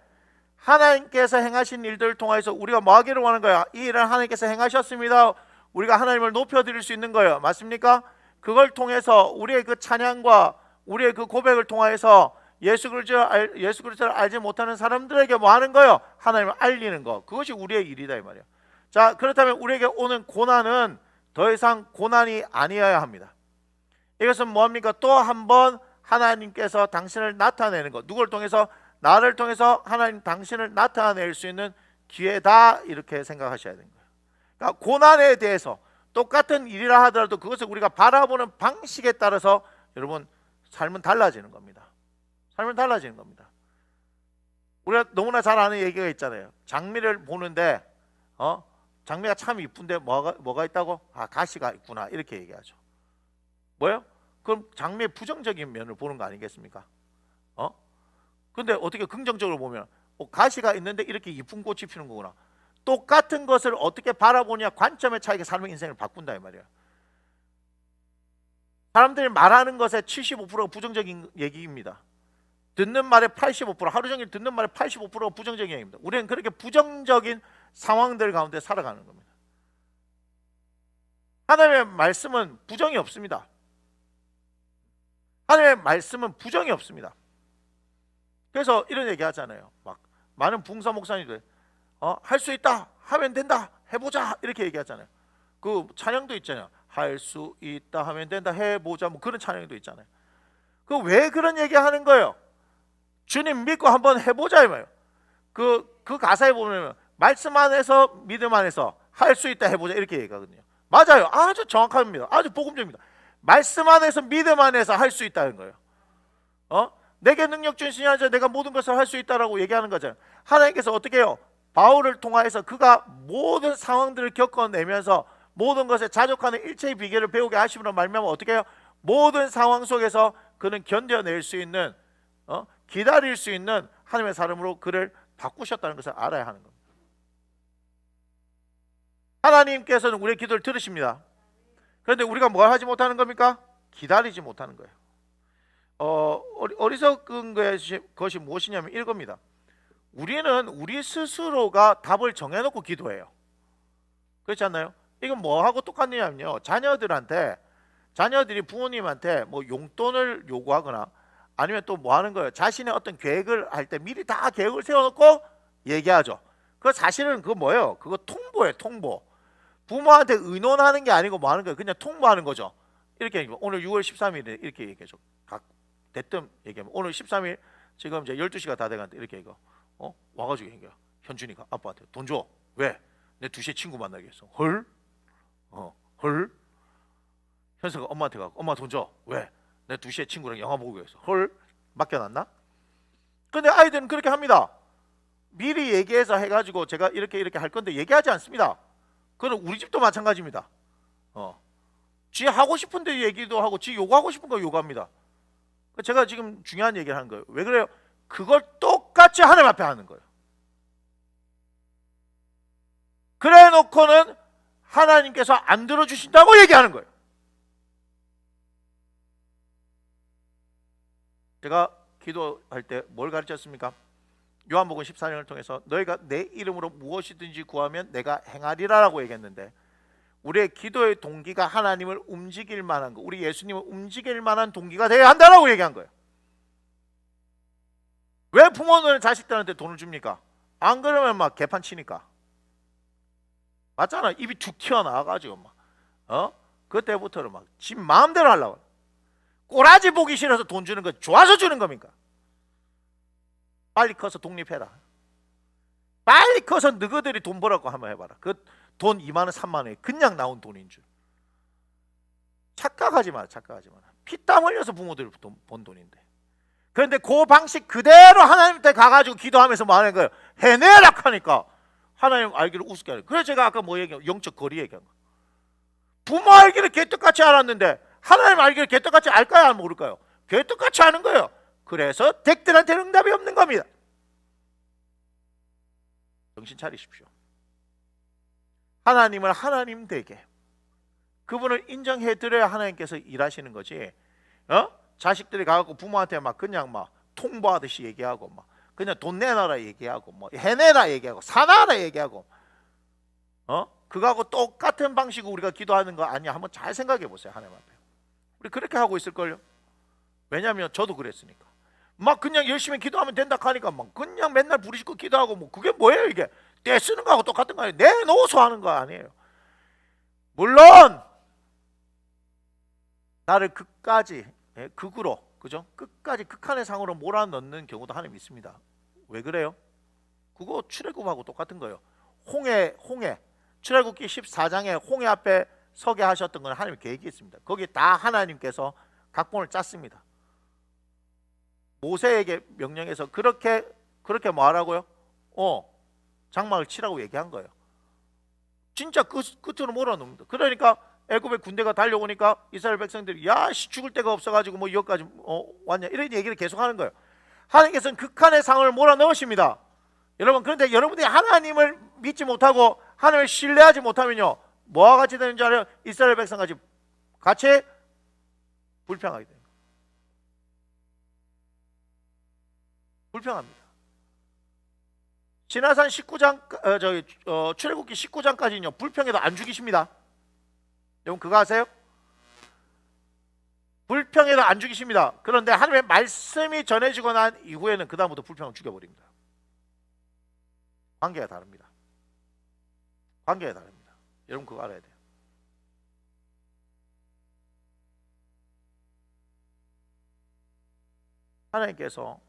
하나님께서 행하신 일들을 통해서 우리가 뭐 하기를 원하는 거야? 이 일을 하나님께서 행하셨습니다. 우리가 하나님을 높여드릴 수 있는 거예요. 맞습니까? 그걸 통해서 우리의 그 찬양과 우리의 그 고백을 통해서 예수 그리스도를 알지 못하는 사람들에게 뭐 하는 거예요? 하나님을 알리는 거. 그것이 우리의 일이다 이 말이에요. 자, 그렇다면 우리에게 오는 고난은 더 이상 고난이 아니어야 합니다. 이것은 뭐합니까? 또 한 번 하나님께서 당신을 나타내는 것. 누구를 통해서? 나를 통해서 하나님 당신을 나타낼 수 있는 기회다, 이렇게 생각하셔야 되는 거예요. 그러니까 고난에 대해서 똑같은 일이라 하더라도 그것을 우리가 바라보는 방식에 따라서 여러분 삶은 달라지는 겁니다. 삶은 달라지는 겁니다. 우리가 너무나 잘 아는 얘기가 있잖아요. 장미를 보는데 장미가 참 이쁜데 뭐가 있다고? 아, 가시가 있구나, 이렇게 얘기하죠. 뭐요? 그럼 장미의 부정적인 면을 보는 거 아니겠습니까? 근데 어떻게 긍정적으로 보면 가시가 있는데 이렇게 이쁜 꽃이 피는 거구나. 똑같은 것을 어떻게 바라보냐, 관점의 차이가 삶의 인생을 바꾼다 이 말이에요. 사람들이 말하는 것의 75%가 부정적인 얘기입니다. 듣는 말의 85%, 하루 종일 듣는 말의 85%가 부정적인 얘기입니다. 우리는 그렇게 부정적인 상황들 가운데 살아가는 겁니다. 하나님의 말씀은 부정이 없습니다. 하나님의 말씀은 부정이 없습니다. 그래서 이런 얘기 하잖아요. 막 많은 붕사 목사님들 할 수 있다, 하면 된다, 해보자, 이렇게 얘기하잖아요. 그 찬양도 있잖아요. 할 수 있다, 하면 된다, 해보자, 뭐 그런 찬양도 있잖아요. 그 왜 그런 얘기 하는 거예요? 주님 믿고 한번 해보자 이 말이에요. 그 가사에 보면 말씀 안에서 믿음 안에서 할 수 있다, 해보자, 이렇게 얘기하거든요. 맞아요. 아주 정확합니다. 아주 복음적입니다. 말씀 안에서 믿음 안에서 할 수 있다는 거예요. 내게 능력 주신 신이 아니라 내가 모든 것을 할 수 있다라고 얘기하는 거잖아요. 하나님께서 어떻게 해요? 바울을 통하여서 그가 모든 상황들을 겪어내면서 모든 것에 자족하는 일체의 비결을 배우게 하심으로 말미암아 어떻게 해요? 모든 상황 속에서 그는 견뎌낼 수 있는, 기다릴 수 있는 하나님의 사람으로 그를 바꾸셨다는 것을 알아야 하는 겁니다. 하나님께서는 우리의 기도를 들으십니다. 그런데 우리가 뭘 하지 못하는 겁니까? 기다리지 못하는 거예요. 어리석은 것이 무엇이냐면 이겁니다. 우리는 우리 스스로가 답을 정해놓고 기도해요. 그렇지 않나요? 이건 뭐하고 똑같냐면요, 자녀들이 부모님한테 뭐 용돈을 요구하거나 아니면 또 뭐 하는 거예요? 자신의 어떤 계획을 할 때 미리 다 계획을 세워놓고 얘기하죠. 그 사실은 그거 뭐예요? 그거 통보예요, 통보. 부모한테 의논하는 게 아니고 뭐 하는 거예요? 그냥 통보하는 거죠. 이렇게 얘기하면 오늘 6월 13일에 이렇게 얘기해줘. 각 대뜸 얘기하면 오늘 13일 지금 이제 12시가 다 돼가는데 이렇게 얘기해. 와가지고 얘기해. 현준이가 아빠한테 돈 줘. 왜? 내 2시에 친구 만나게 했어. 헐? 헐? 현수가 엄마한테 가고 엄마 돈 줘. 왜? 내 2시에 친구랑 영화 보고 있어. 헐? 맡겨놨나? 근데 아이들은 그렇게 합니다. 미리 얘기해서 해가지고 제가 이렇게 할 건데 얘기하지 않습니다. 그건 우리 집도 마찬가지입니다. 지 하고 싶은데 얘기도 하고 지 요구하고 싶은 거 요구합니다. 제가 지금 중요한 얘기를 하는 거예요. 왜 그래요? 그걸 똑같이 하나님 앞에 하는 거예요. 그래 놓고는 하나님께서 안 들어주신다고 얘기하는 거예요. 제가 기도할 때 뭘 가르쳤습니까? 요한복음 14장을 통해서 너희가 내 이름으로 무엇이든지 구하면 내가 행하리라 라고 얘기했는데, 우리의 기도의 동기가 하나님을 움직일 만한 거, 우리 예수님을 움직일 만한 동기가 되어야 한다라고 얘기한 거예요. 왜 부모는 자식들한테 돈을 줍니까? 안 그러면 막 개판 치니까. 맞잖아. 입이 툭 튀어나와가지고 막 그때부터는 막 지 마음대로 하려고. 꼬라지 보기 싫어서 돈 주는 거 좋아서 주는 겁니까? 빨리 커서 독립해라. 빨리 커서 너희들이 돈 벌었고 한번 해봐라. 그 돈 2만 원 3만 원이 그냥 나온 돈인 줄. 착각하지 마라. 착각하지 마라. 피땀 흘려서 부모들이 번 돈인데. 그런데 그 방식 그대로 하나님한테 가가지고 기도하면서 뭐 하는 거예요? 해내라 하니까 하나님 알기를 우습게 하는 거예요. 그래서 제가 아까 뭐 얘기한 영적 거리 얘기한 거예요. 부모 알기를 개떡같이 알았는데 하나님 알기를 개떡같이 알까요? 안 모를까요? 개떡같이 아는 거예요. 그래서 댁들한테는 응답이 없는 겁니다. 정신 차리십시오. 하나님을 하나님 되게, 그분을 인정해 드려야 하나님께서 일하시는 거지. 자식들이 가고 부모한테 막 그냥 막 통보하듯이 얘기하고 막 그냥 돈 내놔라 얘기하고 뭐 해내라 얘기하고 사놔라 얘기하고 그거하고 똑같은 방식으로 우리가 기도하는 거 아니야? 한번 잘 생각해 보세요. 하나님 앞에 우리 그렇게 하고 있을걸요. 왜냐하면 저도 그랬으니까. 막 그냥 열심히 기도하면 된다 하니까 막 그냥 맨날 부르짖고 기도하고 뭐 그게 뭐예요? 이게 떼 쓰는 거하고 똑같은 거 아니에요? 내놓아서 하는 거 아니에요. 물론 나를 극까지 극으로, 그죠? 끝까지 극한의 상으로 몰아넣는 경우도 하나님 있습니다. 왜 그래요? 그거 출애굽하고 똑같은 거예요. 홍해 출애굽기 14장에 홍해 앞에 서게 하셨던 건 하나님 계획이 있습니다. 거기 다 하나님께서 각본을 짰습니다. 모세에게 명령해서 그렇게 뭐 하라고요? 장막을 치라고 얘기한 거예요. 진짜 끝으로 몰아넣습니다. 그러니까 애굽의 군대가 달려오니까 이스라엘 백성들이 야씨 죽을 데가 없어가지고 뭐 여기까지 왔냐 이런 얘기를 계속하는 거예요. 하나님께서는 극한의 상을 몰아넣으십니다. 여러분, 그런데 여러분들이 하나님을 믿지 못하고 하나님을 신뢰하지 못하면요 뭐와 같이 되는 줄 알아요? 이스라엘 백성같이 같이 불평하게 돼요. 불평합니다. 시나산 19장 출애굽기 19장까지는요 불평해도 안 죽이십니다. 여러분 그거 아세요? 불평해도 안 죽이십니다. 그런데 하나님의 말씀이 전해지고 난 이후에는 그 다음부터 불평을 죽여버립니다. 관계가 다릅니다. 관계가 다릅니다. 여러분 그거 알아야 돼요. 하나님께서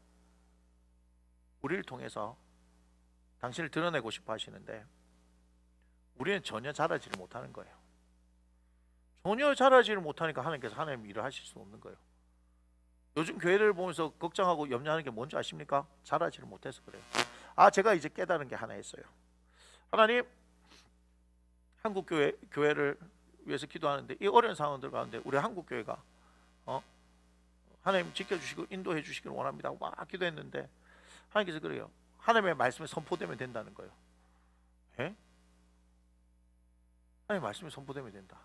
우리를 통해서 당신을 드러내고 싶어 하시는데 우리는 전혀 자라지를 못하는 거예요. 전혀 자라지를 못하니까 하나님께서 하나님 일을 하실 수 없는 거예요. 요즘 교회를 보면서 걱정하고 염려하는 게 뭔지 아십니까? 자라지를 못해서 그래요. 제가 이제 깨달은 게 하나 있어요. 하나님, 한국 교회를 위해서 기도하는데 이 어려운 상황들 가운데 우리 한국 교회가 하나님 지켜주시고 인도해 주시기를 원합니다. 막 기도했는데 하나님께서 그래요. 하나님의 말씀이 선포되면 된다는 거예요. 예? 하나님의 말씀이 선포되면 된다.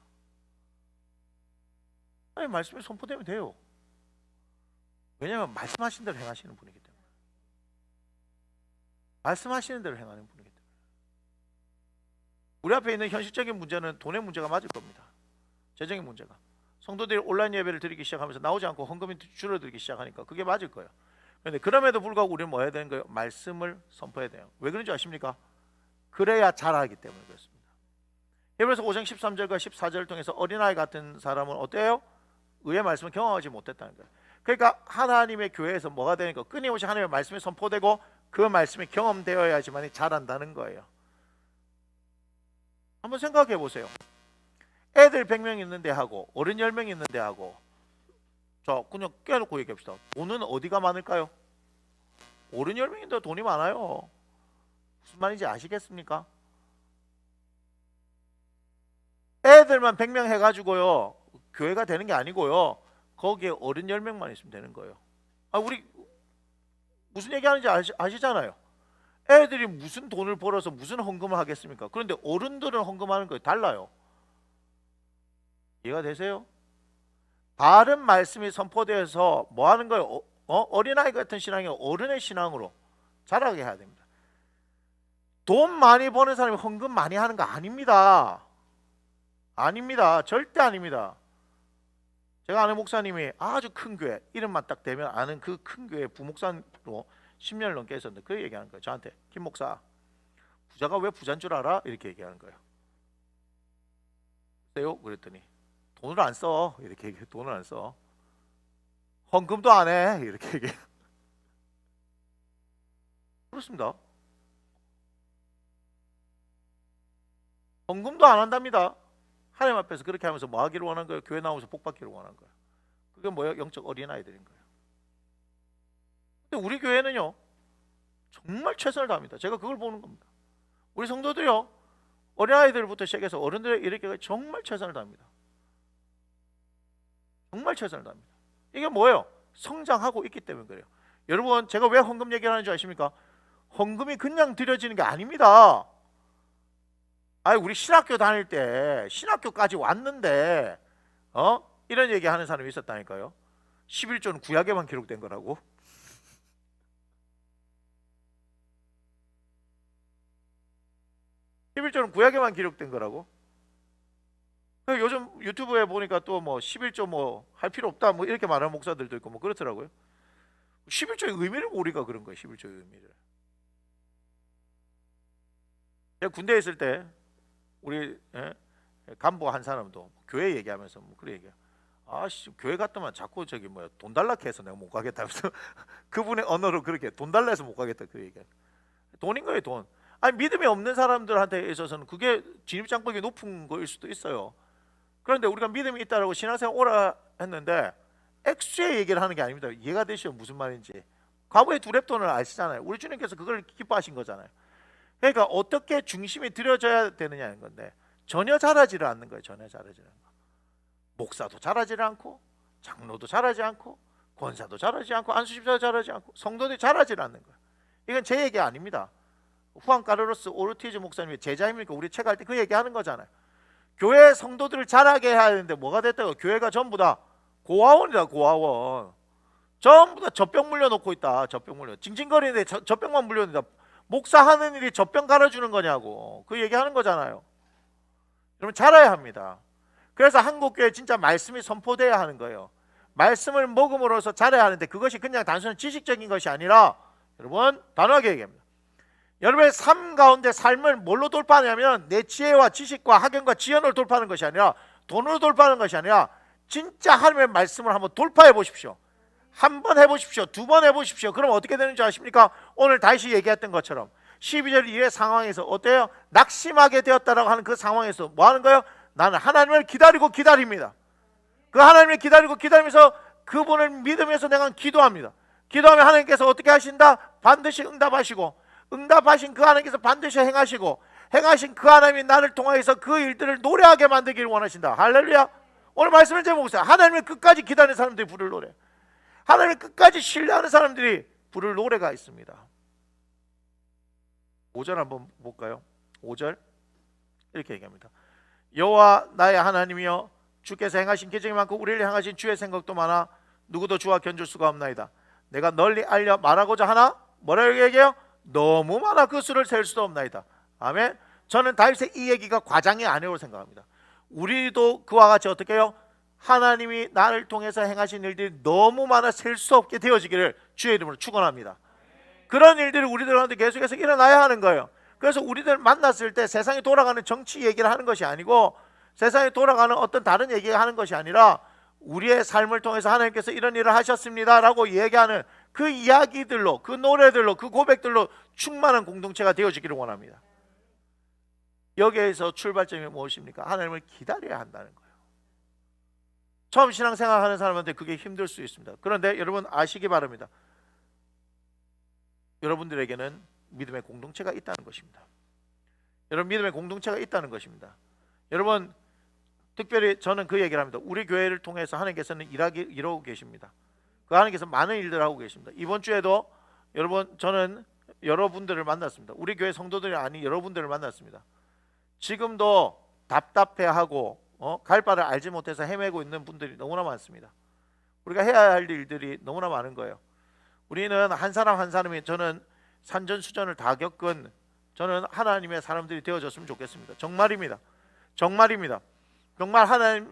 하나님의 말씀이 선포되면 돼요. 왜냐하면 말씀하신 대로 행하시는 분이기 때문에. 말씀하시는 대로 행하는 분이기 때문에. 우리 앞에 있는 현실적인 문제는 돈의 문제가 맞을 겁니다. 재정의 문제가. 성도들이 온라인 예배를 드리기 시작하면서 나오지 않고 헌금이 줄어들기 시작하니까 그게 맞을 거예요. 그런데 그럼에도 불구하고 우리는 뭐 해야 되는 거예요? 말씀을 선포해야 돼요. 왜 그런지 아십니까? 그래야 잘하기 때문에 그렇습니다. 히브리서 5장 13절과 14절을 통해서 어린아이 같은 사람은 어때요? 의의 말씀을 경험하지 못했다는 거예요. 그러니까 하나님의 교회에서 뭐가 되니까 끊임없이 하나님의 말씀이 선포되고 그 말씀이 경험되어야지만 자란다는 거예요. 한번 생각해 보세요. 애들 100명 있는데 하고 어른 10명 있는데 하고, 자 그냥 깨놓고 얘기합시다. 돈은 어디가 많을까요? 어른 10명인데 돈이 많아요. 무슨 말인지 아시겠습니까? 애들만 100명 해가지고요 교회가 되는 게 아니고요, 거기에 어른 10명만 있으면 되는 거예요. 우리 무슨 얘기하는지 아시잖아요. 애들이 무슨 돈을 벌어서 무슨 헌금을 하겠습니까? 그런데 어른들은 헌금하는 거 달라요. 이해가 되세요? 바른 말씀이 선포되어서 뭐 하는 거예요? 어린아이 같은 신앙이 어른의 신앙으로 자라게 해야 됩니다. 돈 많이 버는 사람이 헌금 많이 하는 거 아닙니다. 아닙니다. 절대 아닙니다. 제가 아는 목사님이 아주 큰 교회, 이름만 딱 대면 아는 그 큰 교회 부목사로 10년을 넘게 했었는데 그 얘기하는 거예요. 저한테, 김 목사, 부자가 왜 부자인 줄 알아? 이렇게 얘기하는 거예요. 그래요? 그랬더니 돈을 안 써. 이렇게 얘기해요. 돈을 안 써. 헌금도 안 해. 이렇게 얘기해요. 그렇습니다. 헌금도 안 한답니다. 하나님 앞에서 그렇게 하면서 뭐 하기를 원한 거예요? 교회 나오면서 복 받기를 원한 거예요. 그게 뭐예요? 영적 어린아이들인 거예요. 근데 우리 교회는요 정말 최선을 다합니다. 제가 그걸 보는 겁니다. 우리 성도들이요 어린아이들부터 시작해서 어른들에 이렇게 정말 최선을 다합니다. 정말 최선을 다합니다. 이게 뭐예요? 성장하고 있기 때문에 그래요. 여러분, 제가 왜 헌금 얘기를 하는지 아십니까? 헌금이 그냥 드려지는 게 아닙니다. 우리 신학교 다닐 때 신학교까지 왔는데 이런 얘기 하는 사람이 있었다니까요. 11조는 구약에만 기록된 거라고. 구약에만 기록된 거라고. 요즘 유튜브에 보니까 또 뭐 11조 뭐 할 필요 없다 뭐 이렇게 말하는 목사들도 있고 뭐 그렇더라고요. 11조의 의미를 우리가 그런 거예요. 11조의 의미를. 제가 군대에 있을 때 우리 간부 한 사람도 교회 얘기하면서 뭐 그래 얘기해요. 교회 갔더만 자꾸 저기 뭐야 돈 달라 해서 내가 못 가겠다면서 그분의 언어로 그렇게 돈 달라 해서 못 가겠다 그 얘기해요. 돈인 거예요, 돈. 믿음이 없는 사람들한테 있어서는 그게 진입장벽이 높은 거일 수도 있어요. 그런데 우리가 믿음이 있다라고 신앙생활 오라 했는데 액수의 얘기를 하는 게 아닙니다. 이해가 되시죠? 무슨 말인지. 과거의 두 랩돈을 아시잖아요. 우리 주님께서 그걸 기뻐하신 거잖아요. 그러니까 어떻게 중심이 들여져야 되느냐는 건데 전혀 자라지를 않는 거예요. 전혀 자라지를 않는 거. 목사도 자라지를 않고 장로도 자라지 않고 권사도 자라지 않고 안수집사도 자라지 않고 성도들이 자라지를 않는 거예요. 이건 제 얘기 아닙니다. 후안 카르로스 오르티즈 목사님의 제자입니까? 우리 책 할 때 그 얘기하는 거잖아요. 교회 성도들을 자라게 해야 되는데 뭐가 됐다고? 교회가 전부 다 고아원이다. 고아원. 전부 다 젖병 물려놓고 있다. 젖병 물려. 징징거리는데 젖병만 물려놓는다. 목사 하는 일이 젖병 갈아주는 거냐고. 그 얘기하는 거잖아요. 여러분, 자라야 합니다. 그래서 한국교회 진짜 말씀이 선포돼야 하는 거예요. 말씀을 먹음으로써 자라야 하는데 그것이 그냥 단순한 지식적인 것이 아니라, 여러분 단호하게 얘기합니다. 여러분의 삶 가운데 삶을 뭘로 돌파하냐면 내 지혜와 지식과 학연과 지연을 돌파하는 것이 아니라, 돈으로 돌파하는 것이 아니라 진짜 하나님의 말씀을 한번 돌파해 보십시오. 한 번 해보십시오. 두 번 해보십시오. 그럼 어떻게 되는지 아십니까? 오늘 다시 얘기했던 것처럼 12절 이후의 상황에서 어때요? 낙심하게 되었다라고 하는 그 상황에서 뭐 하는 거예요? 나는 하나님을 기다리고 기다립니다. 그 하나님을 기다리고 기다리면서 그분을 믿으면서 내가 기도합니다. 기도하면 하나님께서 어떻게 하신다? 반드시 응답하시고, 응답하신 그 하나님께서 반드시 행하시고, 행하신 그 하나님이 나를 통하여서 그 일들을 노래하게 만들기를 원하신다. 할렐루야. 오늘 말씀을 제목 보세요. 하나님을 끝까지 기다리는 사람들이 부를 노래, 하나님을 끝까지 신뢰하는 사람들이 부를 노래가 있습니다. 5절 한번 볼까요? 5절 이렇게 얘기합니다. 여호와 나의 하나님이여, 주께서 행하신 기적이 많고 우리를 향하신 주의 생각도 많아 누구도 주와 견줄 수가 없나이다. 내가 널리 알려 말하고자 하나, 뭐라고 얘기해요? 너무 많아 그 수를 셀 수도 없나이다. 아멘. 저는 다윗의 이 얘기가 과장이 아니라고 생각합니다. 우리도 그와 같이 어떻게 해요? 하나님이 나를 통해서 행하신 일들이 너무 많아 셀 수 없게 되어지기를 주의 이름으로 축원합니다. 그런 일들이 우리들한테 계속해서 일어나야 하는 거예요. 그래서 우리들 만났을 때 세상이 돌아가는 정치 얘기를 하는 것이 아니고, 세상이 돌아가는 어떤 다른 얘기를 하는 것이 아니라, 우리의 삶을 통해서 하나님께서 이런 일을 하셨습니다 라고 얘기하는 그 이야기들로, 그 노래들로, 그 고백들로 충만한 공동체가 되어지기를 원합니다. 여기에서 출발점이 무엇입니까? 하나님을 기다려야 한다는 거예요. 처음 신앙생활 하는 사람한테 그게 힘들 수 있습니다. 그런데 여러분 아시기 바랍니다. 여러분들에게는 믿음의 공동체가 있다는 것입니다. 여러분 믿음의 공동체가 있다는 것입니다. 여러분 특별히 저는 그 얘기를 합니다. 우리 교회를 통해서 하나님께서는 일하고 계십니다. 그 하나님께서 많은 일들을 하고 계십니다. 이번 주에도 여러분 저는 여러분들을 만났습니다. 우리 교회 성도들이 아닌 여러분들을 만났습니다. 지금도 답답해하고 갈 바를 알지 못해서 헤매고 있는 분들이 너무나 많습니다. 우리가 해야 할 일들이 너무나 많은 거예요. 우리는 한 사람 한 사람이, 저는 산전수전을 다 겪은 저는 하나님의 사람들이 되어졌으면 좋겠습니다. 정말입니다. 정말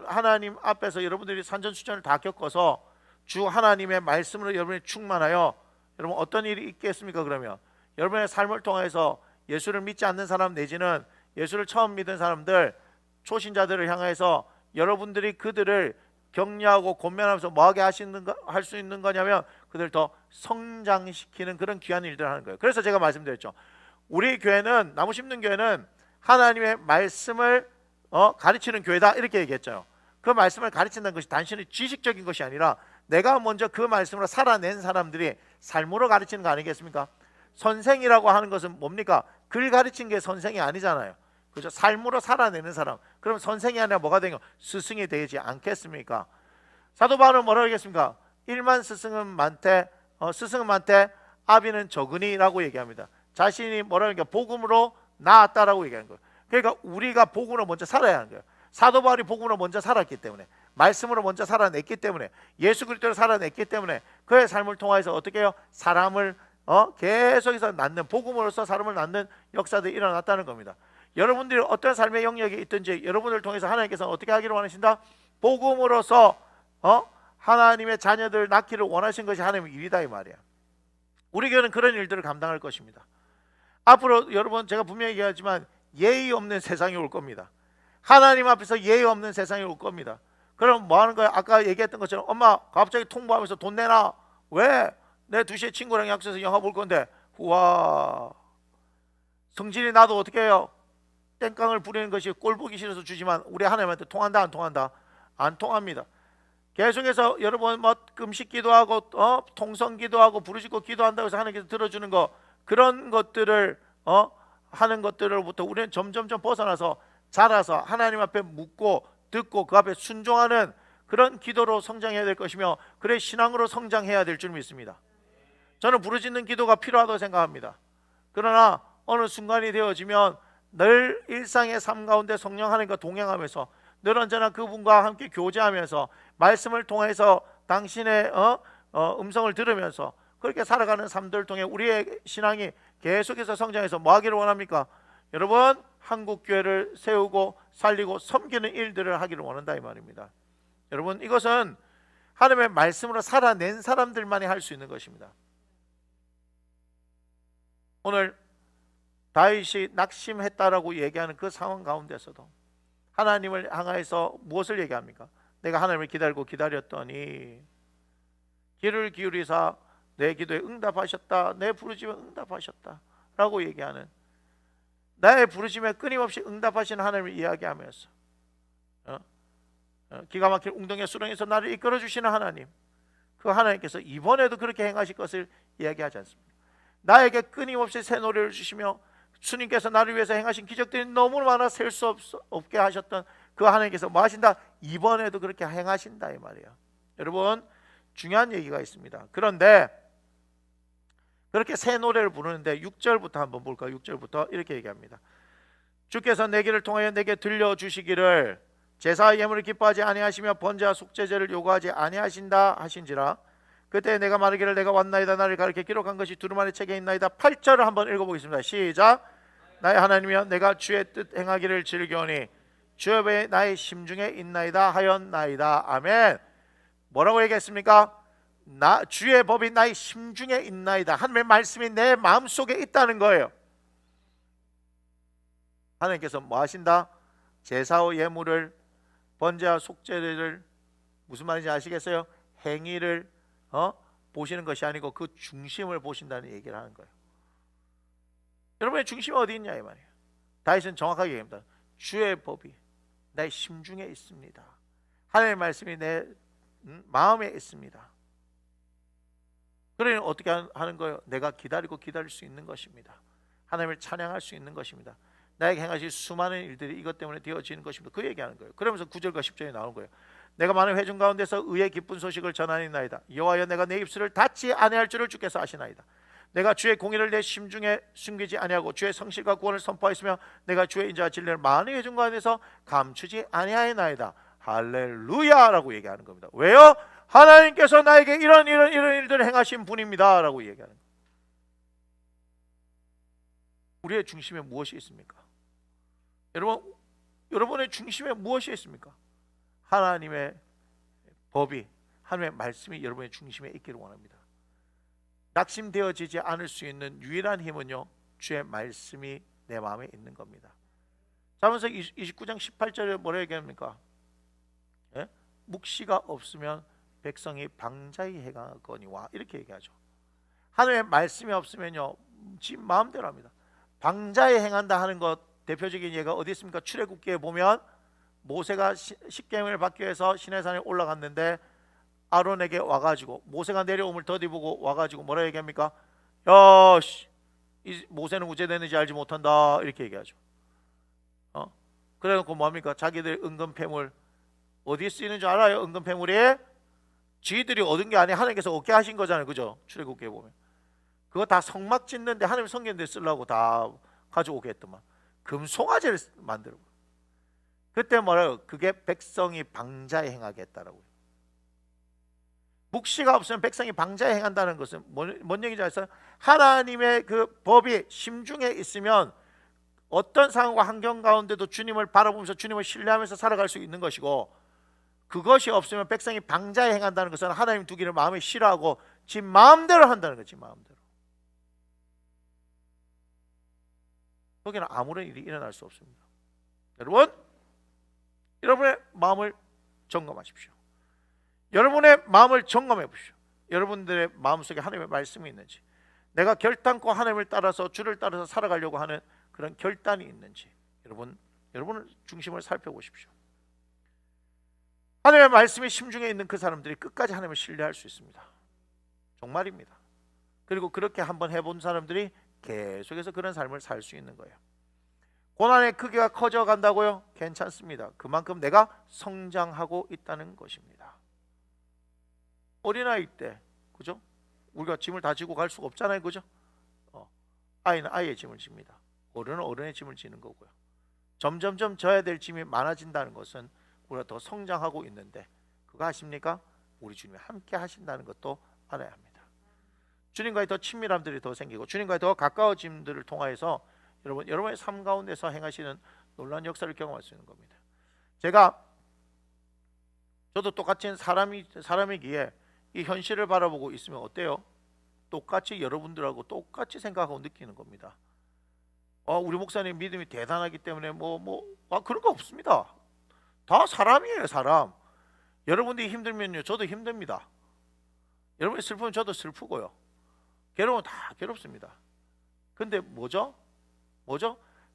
하나님 앞에서 여러분들이 산전수전을 다 겪어서 주 하나님의 말씀으로 여러분이 충만하여 여러분 어떤 일이 있겠습니까? 그러면 여러분의 삶을 통해서 예수를 믿지 않는 사람 내지는 예수를 처음 믿은 사람들, 초신자들을 향해서 여러분들이 그들을 격려하고 권면하면서 뭐하게 할 수 있는 거냐면 그들을 더 성장시키는 그런 귀한 일들을 하는 거예요. 그래서 제가 말씀드렸죠. 우리 교회는, 나무 심는 교회는 하나님의 말씀을 가르치는 교회다 이렇게 얘기했죠. 그 말씀을 가르친다는 것이 단순히 지식적인 것이 아니라 내가 먼저 그 말씀으로 살아낸 사람들이 삶으로 가르치는 거 아니겠습니까? 선생이라고 하는 것은 뭡니까? 글 가르친 게 선생이 아니잖아요. 그죠? 삶으로 살아내는 사람. 그럼 선생이 아니라 뭐가 되냐? 스승이 되지 않겠습니까? 사도 바울은 뭐라고 하겠습니까? 일만 스승은 많대, 스승은 많대, 아비는 적으니라고 얘기합니다. 자신이 뭐라고 하니까 복음으로 나았다라고 얘기하는 거예요. 그러니까 우리가 복음으로 먼저 살아야 하는 거예요. 사도 바울이 복음으로 먼저 살았기 때문에, 말씀으로 먼저 살아냈기 때문에, 예수 그리스도로 살아냈기 때문에 그의 삶을 통해서 어떻게 해요? 사람을 계속해서 낳는, 복음으로서 사람을 낳는 역사들이 일어났다는 겁니다. 여러분들이 어떤 삶의 영역에 있든지 여러분을 통해서 하나님께서 어떻게 하기를 원하신다? 복음으로서 하나님의 자녀들 낳기를 원하신 것이 하나님의 일이다 이 말이야. 우리 교회는 그런 일들을 감당할 것입니다. 앞으로 여러분 제가 분명히 얘기하지만 예의 없는 세상이 올 겁니다. 하나님 앞에서 예의 없는 세상이 올 겁니다. 그럼 뭐 하는 거야? 아까 얘기했던 것처럼 엄마 갑자기 통보하면서 돈 내놔. 왜? 내 2시에 친구랑 약속해서 영화 볼 건데. 우와, 성질이 나도 어떻게 해요? 땡깡을 부리는 것이 꼴 보기 싫어서 주지만 우리 하나님한테 통한다 안 통한다? 안 통합니다. 계속해서 여러분 뭐 금식 기도하고 통성 기도하고 부르짖고 기도한다고 해서 하나님께서 들어주는 거, 그런 것들을 하는 것들로부터 우리는 점점점 벗어나서 자라서 하나님 앞에 묻고 듣고 그 앞에 순종하는 그런 기도로 성장해야 될 것이며, 그래 신앙으로 성장해야 될 줄 믿습니다. 저는 부르짖는 기도가 필요하다고 생각합니다. 그러나 어느 순간이 되어지면 늘 일상의 삶 가운데 성령 하나님과 동행하면서 늘 언제나 그분과 함께 교제하면서 말씀을 통해서 당신의 음성을 들으면서 그렇게 살아가는 삶들 통해 우리의 신앙이 계속해서 성장해서 뭐 하기를 원합니까? 여러분, 한국 교회를 세우고 살리고 섬기는 일들을 하기를 원한다 이 말입니다. 여러분, 이것은 하나님의 말씀으로 살아낸 사람들만이 할 수 있는 것입니다. 오늘 다윗이 낙심했다라고 얘기하는 그 상황 가운데서도 하나님을 향해서 무엇을 얘기합니까? 내가 하나님을 기다리고 기다렸더니 귀를 기울이사 내 기도에 응답하셨다, 내 부르짖음에 응답하셨다 라고 얘기하는, 나의 부르짖음에 끊임없이 응답하시는 하나님을 이야기하면서 기가 막힌 웅덩이의 수렁에서 나를 이끌어 주시는 하나님, 그 하나님께서 이번에도 그렇게 행하실 것을 이야기하지 않습니다. 나에게 끊임없이 새 노래를 주시며 주님께서 나를 위해서 행하신 기적들이 너무 많아 셀 수 없게 하셨던 그 하나님께서 뭐 하신다? 이번에도 그렇게 행하신다 이 말이에요. 여러분, 중요한 얘기가 있습니다. 그런데 그렇게 새 노래를 부르는데 6절부터 한번 볼까요? 6절부터 이렇게 얘기합니다. 주께서 내 길을 통하여 내게 들려주시기를 제사와 예물을 기뻐하지 아니하시며 번제와 속죄제를 요구하지 아니하신다 하신지라. 그때 내가 말하기를 내가 왔나이다, 나를 가르쳐 기록한 것이 두루마리 책에 있나이다. 8절을 한번 읽어보겠습니다. 시작. 나의 하나님이여, 내가 주의 뜻 행하기를 즐겨오니 주의 법이 나의 심중에 있나이다 하였나이다. 아멘. 뭐라고 얘기했습니까? 주의 법이 나의 심중에 있나이다. 하나님의 말씀이 내 마음속에 있다는 거예요. 하나님께서 뭐 하신다? 제사와 예물을, 번제와 속죄를 무슨 말인지 아시겠어요? 행위를 보시는 것이 아니고 그 중심을 보신다는 얘기를 하는 거예요. 여러분의 중심이 어디 있냐 이 말이에요. 다윗은 정확하게 얘기합니다. 주의 법이 내 심중에 있습니다. 하나님의 말씀이 내 마음에 있습니다. 그러니 어떻게 하는 거예요? 내가 기다리고 기다릴 수 있는 것입니다. 하나님을 찬양할 수 있는 것입니다. 나에게 행하실 수많은 일들이 이것 때문에 되어지는 것입니다. 그 얘기하는 거예요. 그러면서 9절과 10절이 나오는 거예요. 내가 많은 회중 가운데서 의의 기쁜 소식을 전하니이다. 여호와여 내가 내 입술을 닫지 아니할 줄을 주께서 아시나이다. 내가 주의 공의를 내 심중에 숨기지 아니하고 주의 성실과 구원을 선포하였으며 내가 주의 인자와 진리를 많은 회중 가운데서 감추지 아니하였나이다. 할렐루야라고 얘기하는 겁니다. 왜요? 하나님께서 나에게 이런 일들을 행하신 분입니다 라고 얘기하는 거예요. 우리의 중심에 무엇이 있습니까? 여러분의 중심에 무엇이 있습니까? 하나님의 법이, 하나님의 말씀이 여러분의 중심에 있기를 원합니다. 낙심되어지지 않을 수 있는 유일한 힘은요, 주의 말씀이 내 마음에 있는 겁니다. 잠언서 29장 18절에 뭐라 얘기합니까? 예? 묵시가 없으면 백성이 방자히 행하거니와 이렇게 얘기하죠. 하나님의 말씀이 없으면요, 지 마음대로 합니다. 방자히 행한다 하는 것 대표적인 예가 어디 있습니까? 출애굽기에 보면 모세가 십계명을 받기 위해서 시내산에 올라갔는데 아론에게 와가지고 모세가 내려옴을 더디보고 와가지고 뭐라 얘기합니까? 야, 이 모세는 우째되는지 알지 못한다 이렇게 얘기하죠. 그래놓고 뭡니까? 자기들 은근패물 어디에 쓰이는 줄 알아요? 은근패물이 지들이 얻은 게 아니라 하나님께서 얻게 하신 거잖아요, 그죠? 출애굽기에 보면 그거 다 성막 짓는데 하나님 성경에 쓰려고 다 가져오게 했더만 금송아지를 만들고 그때 뭐라요? 그게 백성이 방자에 행하게 했다라고요. 묵시가 없으면 백성이 방자에 행한다는 것은 뭔 얘기인지 아세요? 하나님의 그 법이 심중에 있으면 어떤 상황과 환경 가운데도 주님을 바라보면서 주님을 신뢰하면서 살아갈 수 있는 것이고, 그것이 없으면 백성이 방자에 행한다는 것은 하나님 두기를 마음에 싫어하고 지 마음대로 한다는 거지. 마음대로. 거기는 아무런 일이 일어날 수 없습니다. 여러분의 마음을 점검하십시오. 여러분의 마음을 점검해 보십시오. 여러분들의 마음속에 하나님의 말씀이 있는지, 내가 결단코 하나님을 따라서 주를 따라서 살아가려고 하는 그런 결단이 있는지 여러분의 중심을 살펴보십시오. 하나님의 말씀이 심중에 있는 그 사람들이 끝까지 하나님을 신뢰할 수 있습니다. 정말입니다. 그리고 그렇게 한번 해본 사람들이 계속해서 그런 삶을 살 수 있는 거예요. 고난의 크기가 커져 간다고요? 괜찮습니다. 그만큼 내가 성장하고 있다는 것입니다. 어린아이 때, 그죠? 우리가 짐을 다 지고 갈 수가 없잖아요, 그죠? 아이는 아이의 짐을 집니다. 어른은 어른의 짐을 지는 거고요. 점점점 져야 될 짐이 많아진다는 것은 우리가 더 성장하고 있는데, 그거 아십니까? 우리 주님이 함께 하신다는 것도 알아야 합니다. 주님과의 더 친밀함들이 더 생기고 주님과의 더 가까워짐들을 통하여서 여러분의 삶 가운데서 행하시는 놀라운 역사를 경험할 수 있는 겁니다. 저도 똑같은 사람이기에 이 현실을 바라보고 있으면 어때요? 똑같이 여러분들하고 똑같이 생각하고 느끼는 겁니다. 우리 목사님 믿음이 대단하기 때문에 그런 거 없습니다. 다 사람이에요, 사람. 여러분들이 힘들면요, 저도 힘듭니다. 여러분이 슬프면 저도 슬프고요. 괴로우면 다 괴롭습니다. 근데 뭐죠?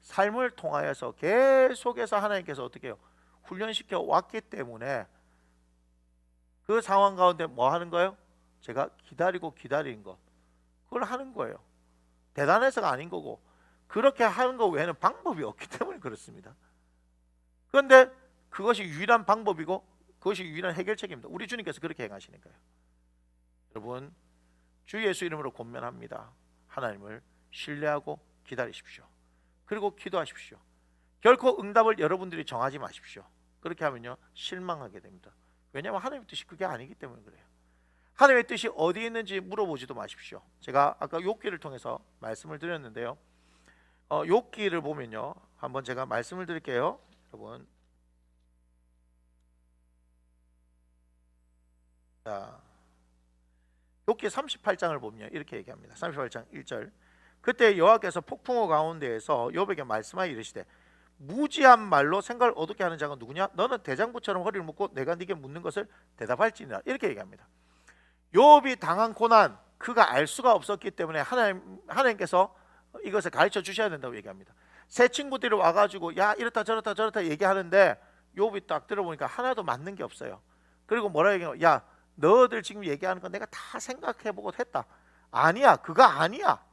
삶을 통하여서 계속해서 하나님께서 어떻게 해요? 훈련시켜 왔기 때문에 그 상황 가운데 뭐 하는 거예요? 제가 기다리고 기다린 것, 그걸 하는 거예요. 대단해서가 아닌 거고, 그렇게 하는 거 외에는 방법이 없기 때문에 그렇습니다. 그런데 그것이 유일한 방법이고 그것이 유일한 해결책입니다. 우리 주님께서 그렇게 행하시니까요. 여러분, 주 예수 이름으로 권면합니다. 하나님을 신뢰하고 기다리십시오. 그리고 기도하십시오. 결코 응답을 여러분들이 정하지 마십시오. 그렇게 하면요, 실망하게 됩니다. 왜냐하면 하나님의 뜻이 그게 아니기 때문에 그래요. 하나님의 뜻이 어디 있는지 물어보지도 마십시오. 제가 아까 욥기를 통해서 말씀을 드렸는데요, 욥기를 보면요, 한번 제가 말씀을 드릴게요. 여러분, 자, 욥기 38장을 보면 이렇게 얘기합니다. 38장 1절. 그때 여호와께서 폭풍우 가운데에서 욥에게 말씀하여 이르시되, 무지한 말로 생각을 어둡게 하는 자가 누구냐? 너는 대장부처럼 허리를 묶고 내가 네게 묻는 것을 대답할지니라. 이렇게 얘기합니다. 욥이 당한 고난, 그가 알 수가 없었기 때문에 하나님께서 이것을 가르쳐 주셔야 된다고 얘기합니다. 새 친구들이 와가지고 야 이렇다 저렇다 얘기하는데 욥이 딱 들어보니까 하나도 맞는 게 없어요. 그리고 뭐라 얘기해요? 야 너들 지금 얘기하는 건 내가 다 생각해보고 했다. 아니야, 그거 아니야.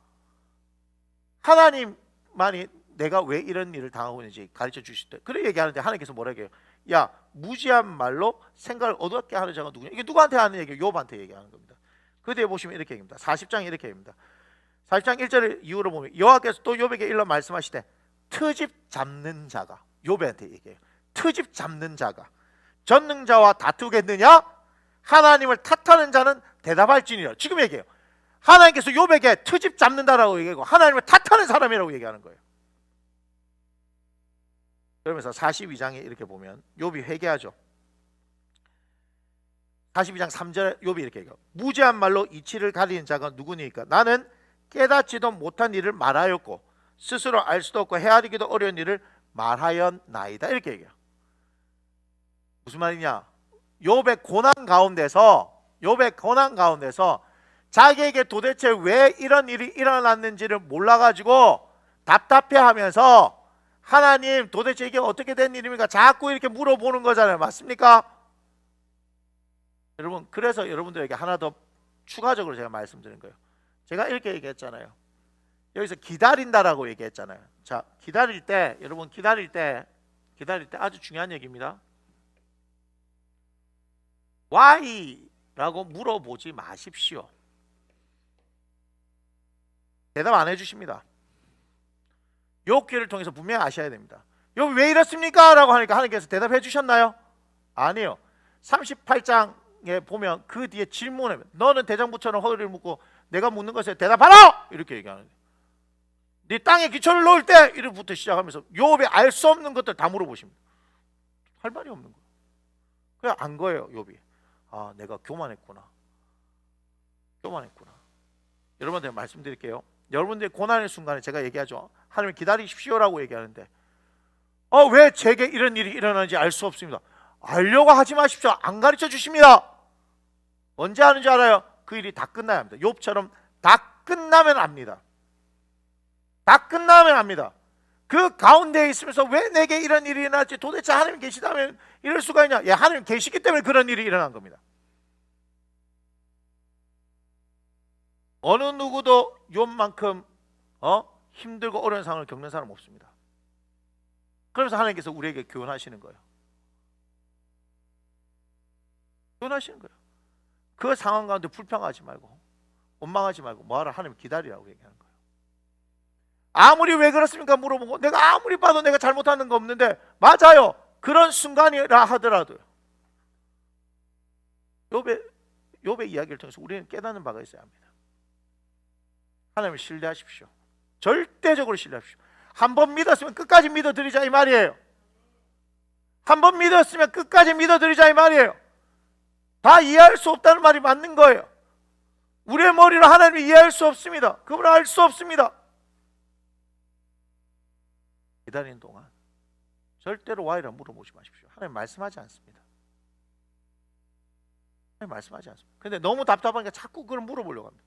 하나님만이 내가 왜 이런 일을 당하고 있는지 가르쳐 주실 때 그래 얘기하는데 하나님께서 뭐라 얘기해요? 야 무지한 말로 생각을 어둡게 하는 자가 누구냐? 이게 누구한테 하는 얘기예요? 욥한테 얘기하는 겁니다. 그 뒤에 보시면 이렇게 얘기합니다. 40장에 이렇게 얘기합니다. 40장 1절 이후로 보면 여호와께서 또 욥에게 일러 말씀하시되 트집 잡는 자가, 욥한테 얘기해요. 트집 잡는 자가 전능자와 다투겠느냐? 하나님을 탓하는 자는 대답할지니라. 지금 얘기해요. 하나님께서 욥에게 트집 잡는다라고 얘기하고 하나님을 탓하는 사람이라고 얘기하는 거예요. 그러면서 42장에 이렇게 보면 욥이 회개하죠. 42장 3절 욥이 이렇게 얘기해요. 무지한 말로 이치를 가리는 자가 누구니까? 나는 깨닫지도 못한 일을 말하였고 스스로 알 수도 없고 헤아리기도 어려운 일을 말하였나이다. 이렇게 얘기해요. 무슨 말이냐? 욥의 고난 가운데서 자기에게 도대체 왜 이런 일이 일어났는지를 몰라가지고 답답해하면서 하나님 도대체 이게 어떻게 된 일입니까? 자꾸 이렇게 물어보는 거잖아요. 맞습니까? 여러분, 그래서 여러분들에게 하나 더 추가적으로 제가 말씀드린 거예요. 제가 이렇게 얘기했잖아요. 여기서 기다린다라고 얘기했잖아요. 자, 기다릴 때 여러분 기다릴 때 아주 중요한 얘기입니다. Why라고 물어보지 마십시오. 대답 안 해주십니다. 욥기를 통해서 분명히 아셔야 됩니다. 욥이 왜 이렇습니까? 라고 하니까 하나님께서 대답해 주셨나요? 아니요. 38장에 보면 그 뒤에 질문을 너는 대장부처럼 허리를 묶고 내가 묻는 것에 대답하라! 이렇게 얘기하는데 네 땅에 기초를 놓을 때 이름부터 시작하면서 욥이 알 수 없는 것들 다 물어보십니다. 할 말이 없는 거예요. 그래 안 거예요. 욥이 아 내가 교만했구나. 여러분들 말씀드릴게요. 여러분들의 고난의 순간에 제가 얘기하죠. 하나님 기다리십시오라고 얘기하는데 왜 제게 이런 일이 일어나는지 알 수 없습니다. 알려고 하지 마십시오. 안 가르쳐 주십니다. 언제 하는 줄 알아요? 그 일이 다 끝나야 합니다. 욥처럼 다 끝나면 압니다. 다 끝나면 압니다. 그 가운데에 있으면서 왜 내게 이런 일이 일어났지? 도대체 하나님 계시다면 이럴 수가 있냐? 예, 하나님 계시기 때문에 그런 일이 일어난 겁니다. 어느 누구도 욥만큼 힘들고 어려운 상황을 겪는 사람 없습니다. 그러면서 하나님께서 우리에게 교훈하시는 거예요. 그 상황 가운데 불평하지 말고 원망하지 말고 뭐하라? 하나님 기다리라고 얘기하는 거예요. 아무리 왜 그렇습니까? 물어보고 내가 아무리 봐도 내가 잘못하는 거 없는데 맞아요. 그런 순간이라 하더라도요. 욥의 이야기를 통해서 우리는 깨닫는 바가 있어야 합니다. 하나님을 신뢰하십시오. 절대적으로 신뢰하십시오. 한 번 믿었으면 끝까지 믿어드리자 이 말이에요. 한 번 믿었으면 끝까지 믿어드리자 이 말이에요. 다 이해할 수 없다는 말이 맞는 거예요. 우리의 머리로 하나님을 이해할 수 없습니다. 그분을 알 수 없습니다. 기다리는 동안 절대로 Y라 물어보지 마십시오. 하나님 말씀하지 않습니다. 근데 너무 답답하니까 자꾸 그걸 물어보려고 합니다.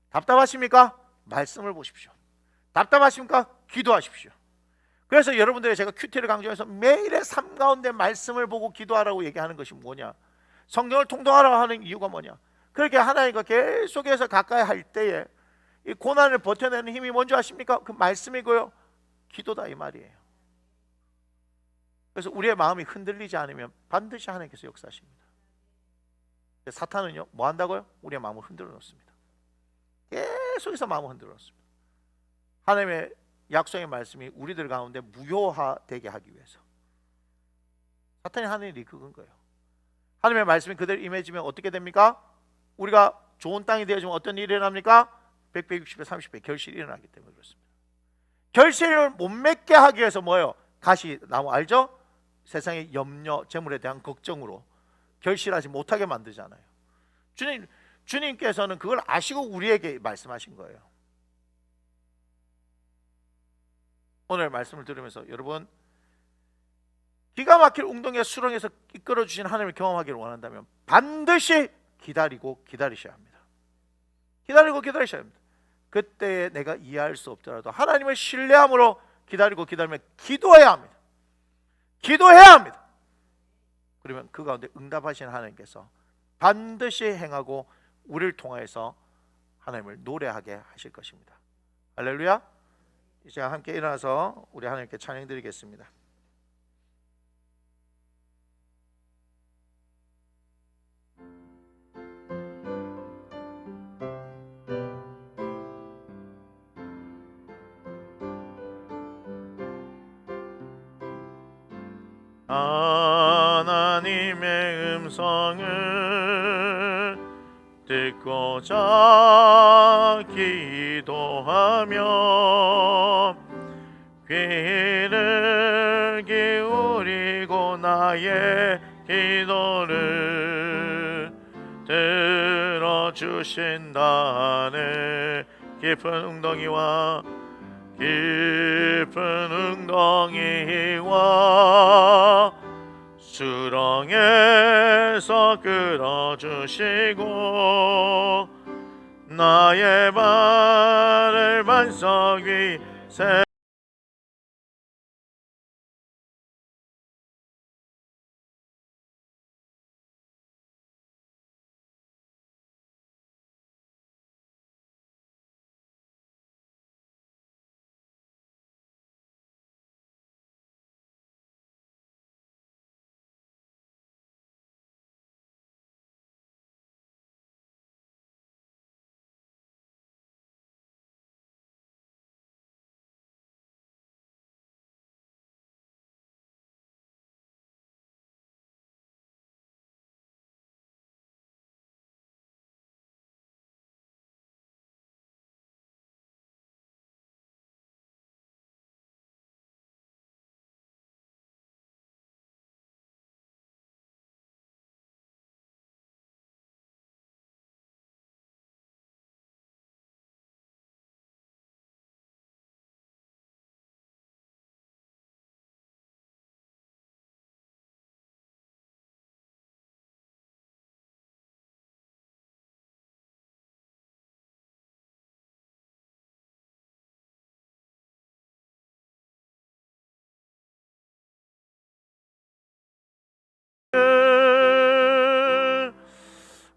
답답하십니까? 말씀을 보십시오. 답답하십니까? 기도하십시오. 그래서 여러분들에게 제가 큐티를 강조해서 매일의 삶 가운데 말씀을 보고 기도하라고 얘기하는 것이 뭐냐? 성경을 통독하라고 하는 이유가 뭐냐? 그렇게 하나님과 계속해서 가까이 할 때에 이 고난을 버텨내는 힘이 뭔지 아십니까? 그 말씀이고요. 기도다 이 말이에요. 그래서 우리의 마음이 흔들리지 않으면 반드시 하나님께서 역사하십니다. 사탄은요 뭐 한다고요? 우리의 마음을 흔들어 놓습니다. 계속해서 마음을 흔들어 놓습니다. 하나님의 약속의 말씀이 우리들 가운데 무효화되게 하기 위해서 사탄이 하는 일이 그건 거예요. 하나님의 말씀이 그대로 임해지면 어떻게 됩니까? 우리가 좋은 땅이 되어지면 어떤 일이 일어납니까? 100배, 60배, 30배 결실이 일어나기 때문에 그렇습니다. 결실을 못 맺게 하기 위해서 뭐예요? 가시나무 알죠? 세상의 염려, 재물에 대한 걱정으로 결실하지 못하게 만들잖아요. 주님께서는 그걸 아시고 우리에게 말씀하신 거예요. 오늘 말씀을 들으면서 여러분 기가 막힐 웅덩이와 수렁에서 이끌어 주신 하나님을 경험하기를 원한다면 반드시 기다리셔야 합니다. 기다리셔야 합니다. 그때 내가 이해할 수 없더라도 하나님을 신뢰함으로 기다리면 기도해야 합니다. 그러면 그 가운데 응답하신 하나님께서 반드시 행하고 우리를 통하여서 하나님을 노래하게 하실 것입니다. 할렐루야. 이제 함께 일어나서 우리 하나님께 찬양 드리겠습니다. 하나님의 음성을 듣고자 기도하며 귀를 기울이고 나의 기도를 들어주신다네. 깊은 웅덩이와 수렁에서 끌어주시고 나의 발을 반석 위 세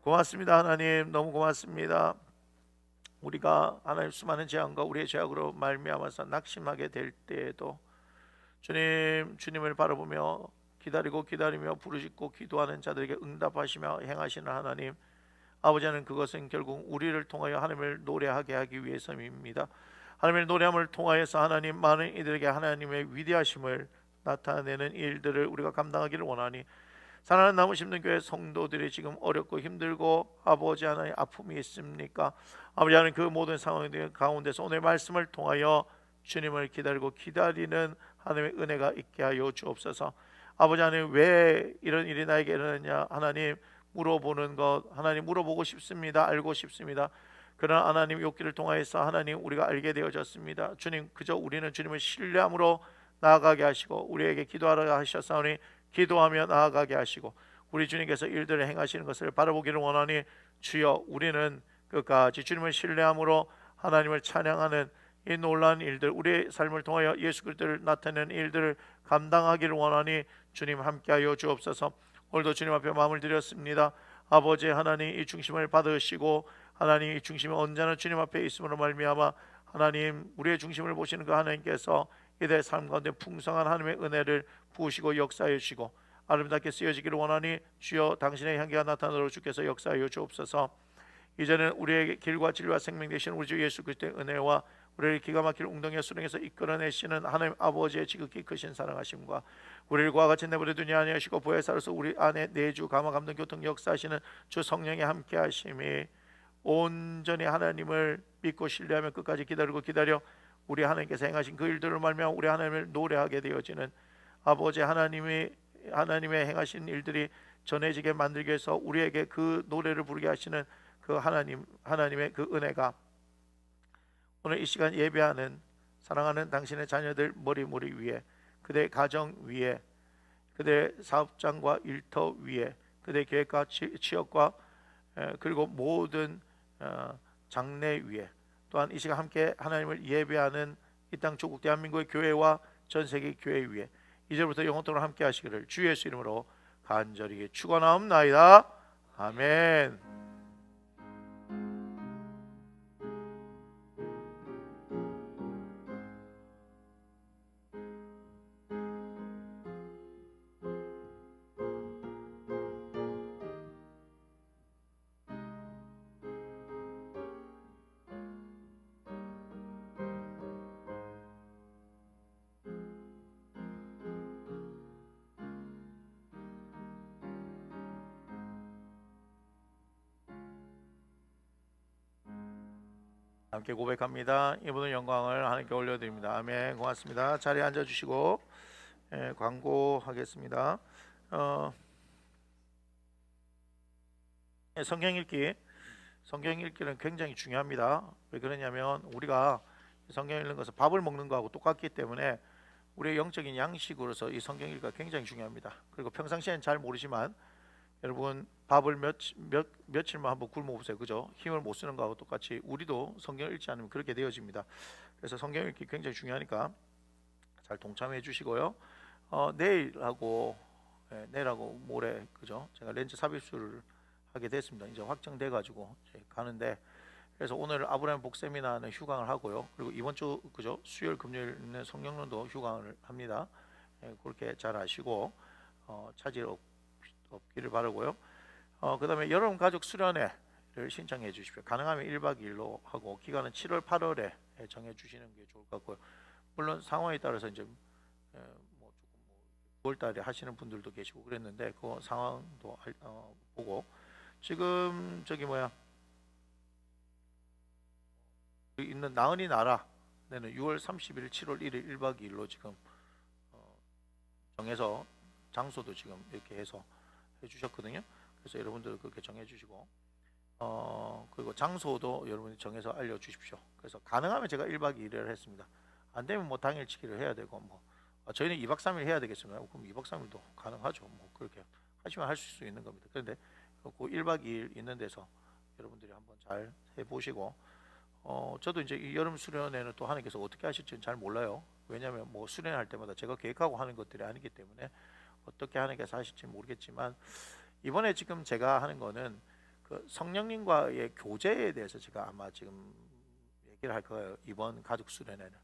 고맙습니다. 하나님 너무 고맙습니다. 우리가 하나님 수많은 재앙과 우리의 죄악으로 말미암아서 낙심하게 될 때에도 주님을 바라보며 기다리며 부르짖고 기도하는 자들에게 응답하시며 행하시는 하나님 아버지는 그것은 결국 우리를 통하여 하나님을 노래하게 하기 위해서입니다. 하나님을 노래함을 통하여서 하나님 많은 이들에게 하나님의 위대하심을 나타내는 일들을 우리가 감당하기를 원하니 사랑하는 나무 심는 교회 성도들이 지금 어렵고 힘들고 아버지 하나님 아픔이 있습니까? 아버지 하나님 그 모든 상황 가운데서 오늘 말씀을 통하여 주님을 기다리는 하나님의 은혜가 있게 하여 주옵소서. 아버지 하나님 왜 이런 일이 나에게 일어났냐 하나님 물어보는 것 하나님 물어보고 싶습니다. 알고 싶습니다. 그러나 하나님 욕기를 통하여서 하나님 우리가 알게 되어졌습니다. 주님 그저 우리는 주님을 신뢰함으로 나아가게 하시고 우리에게 기도하라 하셨사오니 기도하며 나아가게 하시고 우리 주님께서 일들을 행하시는 것을 바라보기를 원하니 주여 우리는 끝까지 주님을 신뢰함으로 하나님을 찬양하는 이 놀라운 일들 우리의 삶을 통하여 예수 그리스도를 나타내는 일들을 감당하기를 원하니 주님 함께하여 주옵소서. 오늘도 주님 앞에 마음을 드렸습니다. 아버지 하나님 이 중심을 받으시고 하나님 이 중심이 언제나 주님 앞에 있음으로 말미암아 하나님 우리의 중심을 보시는 그 하나님께서 이들의 삶 가운데 풍성한 하나님의 은혜를 부으시고 역사해 주시고 아름답게 쓰여지기를 원하니 주여 당신의 향기가 나타나도록 주께서 역사하여 주옵소서. 이제는 우리에게 길과 진리와 생명 되시는 우리 주 예수 그리스도의 은혜와 우리를 기가 막힐 웅덩이의 수렁에서 이끌어내시는 하나님 아버지의 지극히 크신 사랑하심과 우리를 그와 같이 내버려 두지 아니하시고 보혜사로서 우리 안에 내주 감화 감동 교통 역사하시는 주 성령의 함께하심이 온전히 하나님을 믿고 신뢰하며 끝까지 기다려 우리 하나님께서 행하신 그 일들을 말미암아 우리 하나님을 노래하게 되어지는 아버지 하나님의 행하신 일들이 전해지게 만들기 위해서 우리에게 그 노래를 부르게 하시는 그 하나님의 그 은혜가 오늘 이 시간 예배하는 사랑하는 당신의 자녀들 머리 위에, 그대 가정 위에, 그대 사업장과 일터 위에, 그대 계획과 취업과 그리고 모든 장래 위에, 또한 이 시간 함께 하나님을 예배하는 이 땅 조국 대한민국의 교회와 전 세계 교회 위에 이제부터 영원토록 함께 하시기를 주 예수 이름으로 간절히 축원하옵나이다. 아멘. 함께 고백합니다. 이 모든 영광을 하나님께 올려드립니다. 아멘. 고맙습니다. 자리에 앉아주시고 광고하겠습니다. 성경 읽기는 굉장히 중요합니다. 왜 그러냐면 우리가 성경 읽는 것은 밥을 먹는 거하고 똑같기 때문에 우리의 영적인 양식으로서 이 성경 읽기가 굉장히 중요합니다. 그리고 평상시에는 잘 모르지만 여러분 밥을 며칠만 한번 굶어 보세요. 그죠? 힘을 못 쓰는 거하고 똑같이 우리도 성경을 읽지 않으면 그렇게 되어집니다. 그래서 성경 읽기 굉장히 중요하니까 잘 동참해 주시고요. 내일하고 모레, 그죠? 제가 렌즈 삽입술을 하게 됐습니다. 이제 확정돼 가지고 가는데, 그래서 오늘 아브라함 복세미나는 휴강을 하고요. 그리고 이번 주, 그죠? 수요일 금요일은 성령론도 휴강을 합니다. 그렇게 잘 아시고 차질 없기를 바라고요. 그다음에 여러분 가족 수련회를 신청해 주십시오. 가능하면 1박 2일로 하고 기간은 7월 8월에 정해 주시는 게 좋을 것 같고요. 물론 상황에 따라서 이제 뭐 조금 9월 달에 하시는 분들도 계시고 그랬는데 그 상황도 보고, 지금 있는 나은이 나라는 6월 30일, 7월 1일 1박 2일로 지금 정해서 장소도 지금 이렇게 해서 해주셨거든요. 그래서 여러분들 그렇게 정해주시고 그리고 장소도 여러분이 정해서 알려주십시오. 그래서 가능하면 제가 1박 2일을 했습니다. 안 되면 뭐 당일치기를 해야 되고 뭐 저희는 2박 3일 해야 되겠습니다. 그럼 2박 3일도 가능하죠. 뭐 그렇게 하시면 하실 수 있는 겁니다. 그런데 그 1박 2일 있는 데서 여러분들이 한번 잘 해보시고 저도 이제 이 여름 수련회는 또 하나님께서 어떻게 하실지는 잘 몰라요. 왜냐하면 뭐 수련할 때마다 제가 계획하고 하는 것들이 아니기 때문에 어떻게 하나님께서 하실지 모르겠지만, 이번에 지금 제가 하는 거는 그 성령님과의 교제에 대해서 제가 아마 지금 얘기를 할 거예요. 이번 가족 수련회는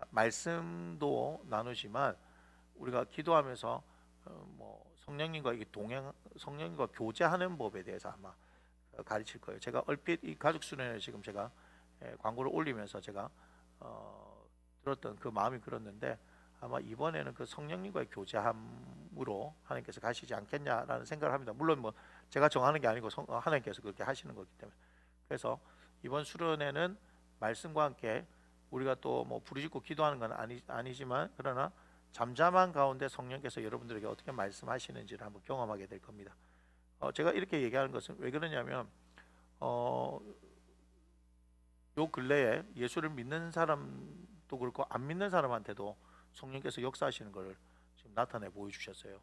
말씀도 나누지만 우리가 기도하면서 뭐 성령님과 성령님과 교제하는 법에 대해서 아마 가르칠 거예요. 제가 얼핏 이 가족 수련회 지금 제가 광고를 올리면서 제가 들었던 그 마음이 그렇는데, 아마 이번에는 그 성령님과의 교제함으로 하나님께서 가시지 않겠냐라는 생각을 합니다. 물론 뭐 제가 정하는 게 아니고 하나님께서 그렇게 하시는 거기 때문에. 그래서 이번 수련회는 말씀과 함께 우리가 또 뭐 부르짖고 기도하는 건 아니지만, 그러나 잠잠한 가운데 성령께서 여러분들에게 어떻게 말씀하시는지를 한번 경험하게 될 겁니다. 제가 이렇게 얘기하는 것은 왜 그러냐면 요 근래에 예수를 믿는 사람도 그렇고 안 믿는 사람한테도 성령께서 역사하시는 걸 지금 나타내 보여주셨어요.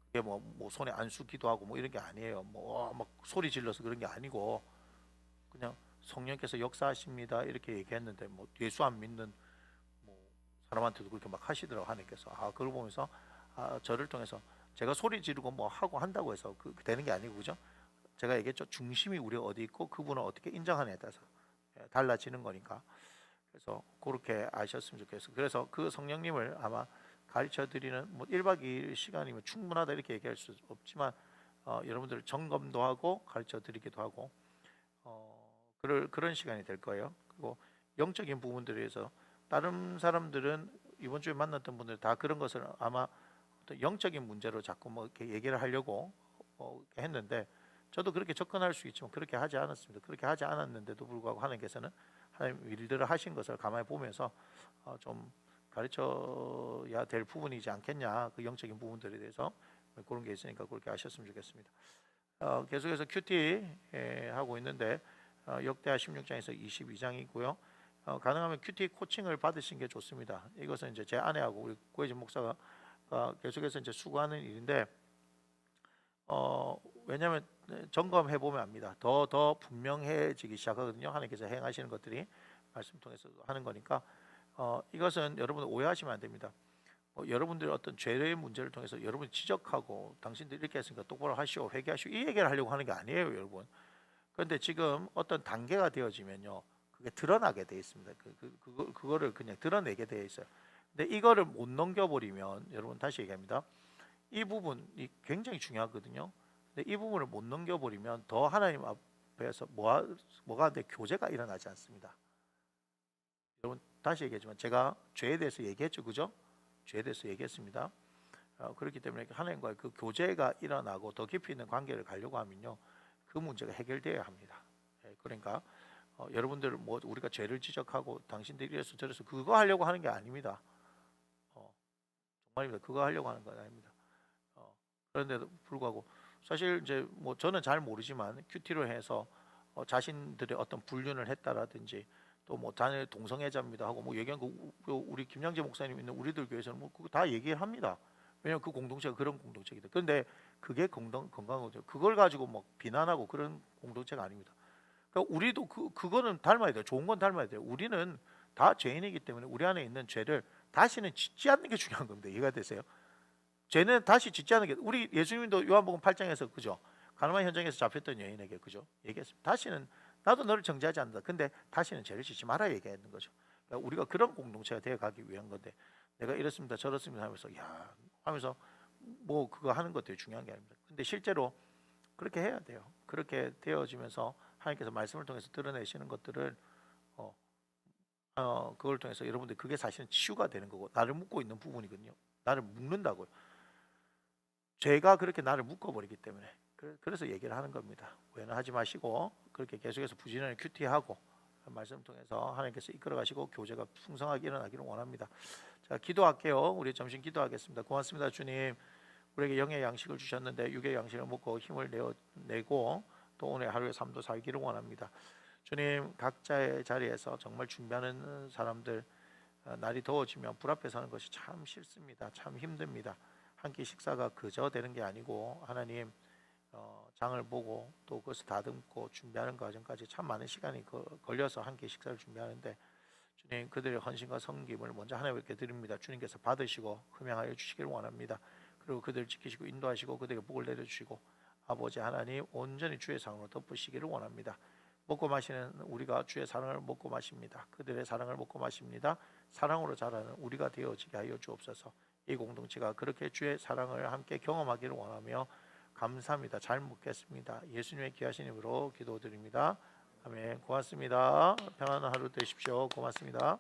그게 뭐 손에 안수 기도하고 뭐 이런 게 아니에요. 뭐 막 소리 질러서 그런 게 아니고 그냥 성령께서 역사하십니다 이렇게 얘기했는데, 뭐 예수 안 믿는 뭐 사람한테도 그렇게 막 하시더라고 하나님께서. 그걸 보면서 저를 통해서 제가 소리 지르고 뭐 하고 한다고 해서 그 되는 게 아니고, 그죠? 제가 얘기했죠. 중심이 우리가 어디 있고 그분을 어떻게 인정하느냐에 따라서 달라지는 거니까. 그래서 그렇게 아셨으면 좋겠어요. 그래서 그 성령님을 아마 가르쳐 드리는 뭐 1박 2일 시간이면 충분하다 이렇게 얘기할 수 없지만 여러분들 점검도 하고 가르쳐 드리기도 하고 그런 시간이 될 거예요. 그리고 영적인 부분들에 대해서 다른 사람들은 이번 주에 만났던 분들 다 그런 것을 아마 어떤 영적인 문제로 자꾸 뭐 이렇게 얘기를 하려고 했는데, 저도 그렇게 접근할 수 있지만 그렇게 하지 않았습니다. 그렇게 하지 않았는데도 불구하고 하나님께서는 하나님 일들을 하신 것을 가만히 보면서 좀 가르쳐야 될 부분이지 않겠냐, 그 영적인 부분들에 대해서 그런 게 있으니까 그렇게 하셨으면 좋겠습니다. 계속해서 큐티 하고 있는데 역대하 16장에서 22장이고요. 가능하면 큐티 코칭을 받으신 게 좋습니다. 이것은 이제 제 아내하고 우리 고혜진 목사가 계속해서 이제 수고하는 일인데 왜냐하면 점검해 보면 압니다. 더 분명해지기 시작하거든요. 하나님께서 행하시는 것들이 말씀 통해서 하는 거니까 이것은 여러분 오해하시면 안 됩니다. 여러분들의 어떤 죄의 문제를 통해서 여러분이 지적하고 당신들 이렇게 했으니까 똑바로 하시오, 회개하시오 이 얘기를 하려고 하는 게 아니에요, 여러분. 그런데 지금 어떤 단계가 되어지면요, 그게 드러나게 돼 있습니다. 그거를 그냥 드러내게 돼 있어요. 근데 이거를 못 넘겨버리면 여러분 다시 얘기합니다. 이 부분이 굉장히 중요하거든요. 근데 이 부분을 못 넘겨버리면 더 하나님 앞에서 뭐가 내 교제가 일어나지 않습니다. 여러분 다시 얘기하지만 제가 죄에 대해서 얘기했죠, 그죠? 죄에 대해서 얘기했습니다. 그렇기 때문에 하나님과의 그 교제가 일어나고 더 깊이 있는 관계를 가려고 하면요, 그 문제가 해결되어야 합니다. 그러니까 여러분들 뭐 우리가 죄를 지적하고 당신들이 이래서 저래서 그거 하려고 하는 게 아닙니다. 정말입니다. 그거 하려고 하는 건 아닙니다. 그런데도 불구하고 사실 이제 뭐 저는 잘 모르지만 큐티로 해서 자신들의 어떤 불륜을 했다라든지 또 뭐 단일 동성애자입니다 하고 뭐 얘기한 거 우리 김양재 목사님 있는 우리들 교회에서는 뭐 그거 다 얘기를 합니다. 왜냐하면 그 공동체가 그런 공동체이기 때문에. 그런데 그게 건강한 거죠. 그걸 가지고 뭐 비난하고 그런 공동체가 아닙니다. 그러니까 우리도 그거는 닮아야 돼요. 좋은 건 닮아야 돼요. 우리는 다 죄인이기 때문에 우리 안에 있는 죄를 다시는 짓지 않는 게 중요한 겁니다. 이해가 되세요? 죄는 다시 짓지 않는 게, 우리 예수님도 요한복음 8장에서 그죠? 가늠한 현장에서 잡혔던 여인에게 그죠? 얘기했습니다. 다시는 나도 너를 정죄하지 않는다. 근데 다시는 죄를 짓지 마라 얘기했는 거죠. 그러니까 우리가 그런 공동체가 되어 가기 위한 건데, 내가 이렇습니다 저렇습니다 하면서 야 하면서 뭐 그거 하는 것들이 중요한 게 아닙니다. 근데 실제로 그렇게 해야 돼요. 그렇게 되어지면서 하나님께서 말씀을 통해서 드러내시는 것들을 그걸 통해서 여러분들 그게 사실은 치유가 되는 거고, 나를 묶고 있는 부분이거든요. 나를 묶는다고요. 죄가 그렇게 나를 묶어버리기 때문에 그래서 얘기를 하는 겁니다. 오해는 하지 마시고 그렇게 계속해서 부지런히 큐티하고 말씀 통해서 하나님께서 이끌어가시고 교제가 풍성하게 일어나기를 원합니다. 자, 기도할게요. 우리 점심 기도하겠습니다. 고맙습니다, 주님. 우리에게 영의 양식을 주셨는데 육의 양식을 먹고 힘을 내고 또 오늘 하루의 삶도 살기를 원합니다. 주님, 각자의 자리에서 정말 준비하는 사람들, 날이 더워지면 불 앞에 서는 것이 참 싫습니다. 참 힘듭니다. 한 끼 식사가 그저 되는 게 아니고 하나님 장을 보고 또 그것을 다듬고 준비하는 과정까지 참 많은 시간이 걸려서 한 끼 식사를 준비하는데, 주님 그들의 헌신과 섬김을 먼저 하나님께 드립니다. 주님께서 받으시고 흠양하여 주시기를 원합니다. 그리고 그들을 지키시고 인도하시고 그들에게 복을 내려주시고 아버지 하나님 온전히 주의 사랑으로 덮으시기를 원합니다. 먹고 마시는 우리가 주의 사랑을 먹고 마십니다. 그들의 사랑을 먹고 마십니다. 사랑으로 자라는 우리가 되어지게 하여 주옵소서. 이 공동체가 그렇게 주의 사랑을 함께 경험하기를 원하며 감사합니다. 잘 먹겠습니다. 예수님의 귀하신 이름으로 기도드립니다. 아멘. 고맙습니다. 평안한 하루 되십시오. 고맙습니다.